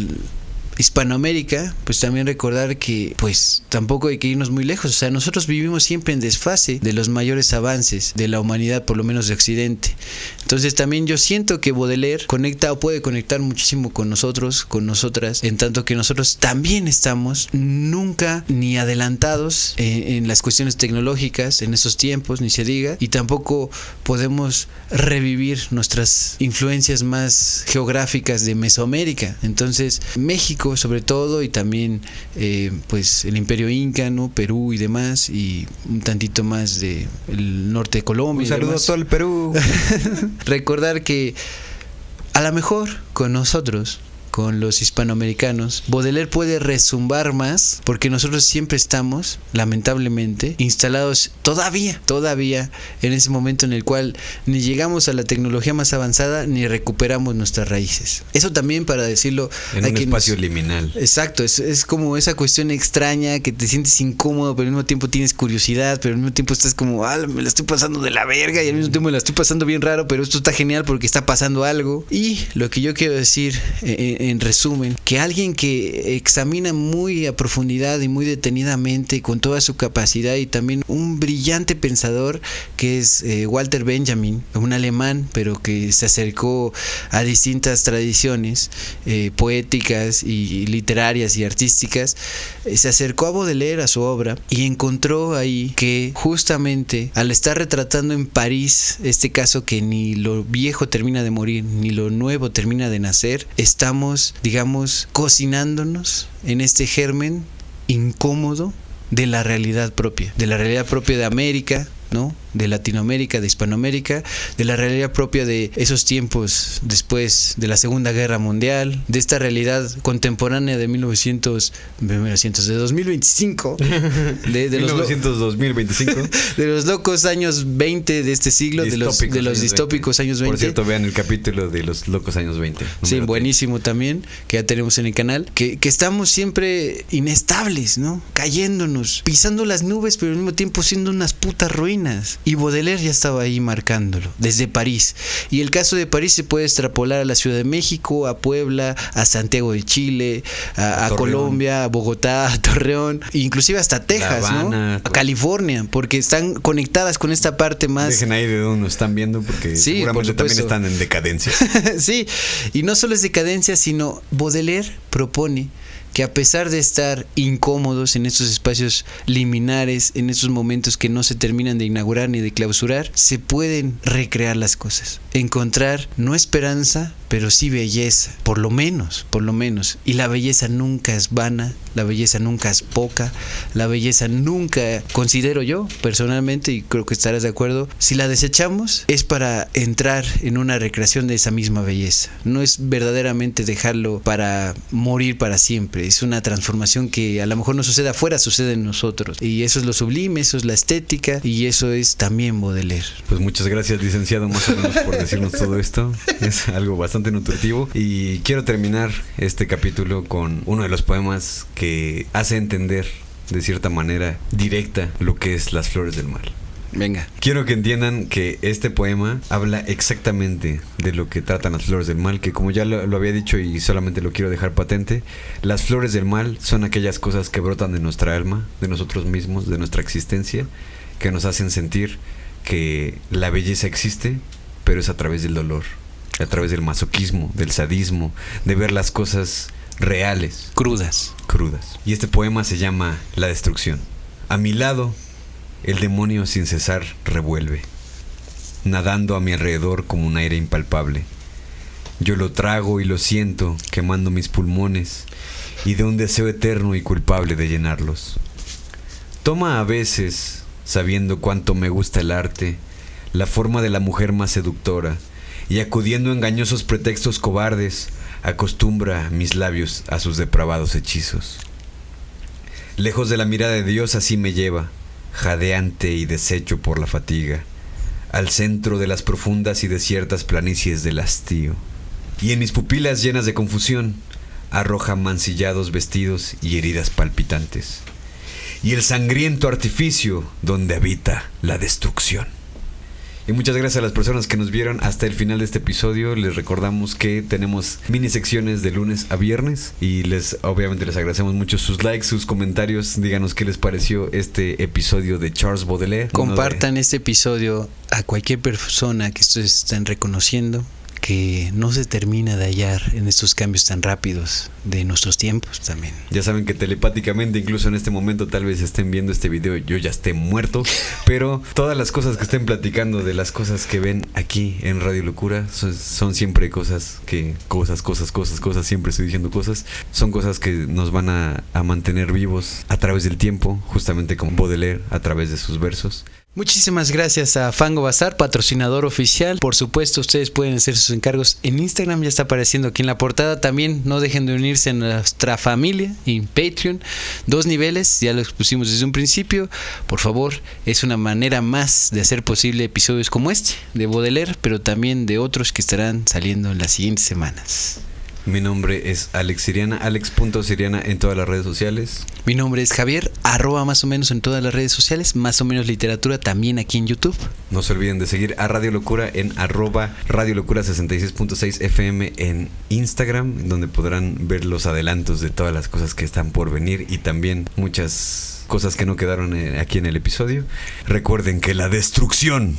Hispanoamérica, pues también recordar que pues tampoco hay que irnos muy lejos. O sea, nosotros vivimos siempre en desfase de los mayores avances de la humanidad, por lo menos de Occidente. Entonces también yo siento que Baudelaire conecta o puede conectar muchísimo con nosotros, con nosotras, en tanto que nosotros también estamos nunca ni adelantados en las cuestiones tecnológicas en esos tiempos, ni se diga, y tampoco podemos revivir nuestras influencias más geográficas de Mesoamérica. Entonces México sobre todo, y también pues el Imperio Inca, ¿no? Perú y demás, y un tantito más de el norte de Colombia. Un saludo a todo el Perú. Recordar que a lo mejor con nosotros, con los hispanoamericanos, Baudelaire puede resumbar más, porque nosotros siempre estamos, lamentablemente, instalados todavía en ese momento en el cual ni llegamos a la tecnología más avanzada ni recuperamos nuestras raíces. Eso también, para decirlo, en un espacio liminal. Exacto, es como esa cuestión extraña que te sientes incómodo, pero al mismo tiempo tienes curiosidad, pero al mismo tiempo estás como, me la estoy pasando de la verga, y al mismo tiempo me la estoy pasando bien raro, pero esto está genial porque está pasando algo. Y lo que yo quiero decir en resumen, que alguien que examina muy a profundidad y muy detenidamente, con toda su capacidad, y también un brillante pensador que es Walter Benjamin, un alemán, pero que se acercó a distintas tradiciones poéticas y literarias y artísticas, se acercó a Baudelaire, a su obra, y encontró ahí que justamente al estar retratando en París este caso que ni lo viejo termina de morir ni lo nuevo termina de nacer, estamos, digamos, cocinándonos en este germen incómodo de la realidad propia de América, ¿no? de Latinoamérica, de Hispanoamérica, de la realidad propia de esos tiempos después de la Segunda Guerra Mundial, de esta realidad contemporánea de 2025, de 2025. de los locos años 20 de este siglo, de los distópicos años 20. Por cierto, vean el capítulo de los locos años 20. Sí, buenísimo también, que ya tenemos en el canal, que estamos siempre inestables, ¿no? Cayéndonos, pisando las nubes, pero al mismo tiempo siendo unas putas ruinas. Y Baudelaire ya estaba ahí marcándolo, desde París. Y el caso de París se puede extrapolar a la Ciudad de México, a Puebla, a Santiago de Chile, a Colombia, a Bogotá, a Torreón, inclusive hasta Texas, Habana, ¿no? A California, porque están conectadas con esta parte más... Dejen ahí de donde nos están viendo, porque sí, seguramente también están en decadencia. Sí, y no solo es decadencia, sino Baudelaire propone que a pesar de estar incómodos en estos espacios liminares, en estos momentos que no se terminan de inaugurar ni de clausurar, se pueden recrear las cosas, encontrar no esperanza, pero sí belleza, por lo menos. Y la belleza nunca es vana, la belleza nunca es poca, la belleza nunca, considero yo personalmente, y creo que estarás de acuerdo, si la desechamos es para entrar en una recreación de esa misma belleza. No es verdaderamente dejarlo para morir para siempre, es una transformación que a lo mejor no sucede afuera, sucede en nosotros. Y eso es lo sublime, eso es la estética, y eso es también Baudelaire. Pues muchas gracias, licenciado, más o menos por decirnos todo esto. Es algo bastante nutritivo. Y quiero terminar este capítulo con uno de los poemas que hace entender de cierta manera directa lo que es Las Flores del Mal. Venga. Quiero que entiendan que este poema habla exactamente de lo que tratan las flores del mal, que como ya lo había dicho y solamente lo quiero dejar patente, las flores del mal son aquellas cosas que brotan de nuestra alma, de nosotros mismos, de nuestra existencia, que nos hacen sentir que la belleza existe, pero es a través del dolor, a través del masoquismo, del sadismo, de ver las cosas reales, crudas. Y este poema se llama La Destrucción. A mi lado, el demonio sin cesar revuelve, nadando a mi alrededor como un aire impalpable. Yo lo trago y lo siento, quemando mis pulmones, y de un deseo eterno y culpable de llenarlos. Toma a veces, sabiendo cuánto me gusta el arte, la forma de la mujer más seductora, y acudiendo a engañosos pretextos cobardes, acostumbra mis labios a sus depravados hechizos. Lejos de la mirada de Dios así me lleva, jadeante y deshecho por la fatiga, al centro de las profundas y desiertas planicies del hastío. Y en mis pupilas llenas de confusión, arroja mancillados vestidos y heridas palpitantes. Y el sangriento artificio donde habita la destrucción. Y muchas gracias a las personas que nos vieron hasta el final de este episodio. Les recordamos que tenemos mini secciones de lunes a viernes y obviamente les agradecemos mucho sus likes, sus comentarios. Díganos qué les pareció este episodio de Charles Baudelaire. Compartan este episodio a cualquier persona que ustedes estén reconociendo, que no se termina de hallar en estos cambios tan rápidos de nuestros tiempos también. Ya saben que telepáticamente, incluso en este momento, tal vez estén viendo este video, yo ya esté muerto, pero todas las cosas que estén platicando de las cosas que ven aquí en Radio Locura son siempre cosas, siempre estoy diciendo cosas, son cosas que nos van a mantener vivos a través del tiempo, justamente como Baudelaire a través de sus versos. Muchísimas gracias a Fango Bazar, patrocinador oficial. Por supuesto, ustedes pueden hacer sus encargos en Instagram, ya está apareciendo aquí en la portada. También no dejen de unirse a nuestra familia en Patreon. 2 niveles, ya lo expusimos desde un principio. Por favor, es una manera más de hacer posible episodios como este, de Baudelaire, pero también de otros que estarán saliendo en las siguientes semanas. Mi nombre es Alex Siriana, alex.siriana en todas las redes sociales. Mi nombre es Javier, @ más o menos en todas las redes sociales, más o menos literatura también aquí en YouTube. No se olviden de seguir a Radio Locura en @radiolocura66.6 FM en Instagram, donde podrán ver los adelantos de todas las cosas que están por venir y también muchas cosas que no quedaron aquí en el episodio. Recuerden que la destrucción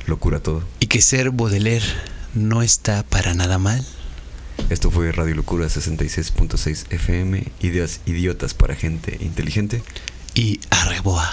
lo cura todo. Y que ser Baudelaire no está para nada mal. Esto fue Radio Locura 66.6 FM, ideas idiotas para gente inteligente. Y arreboa.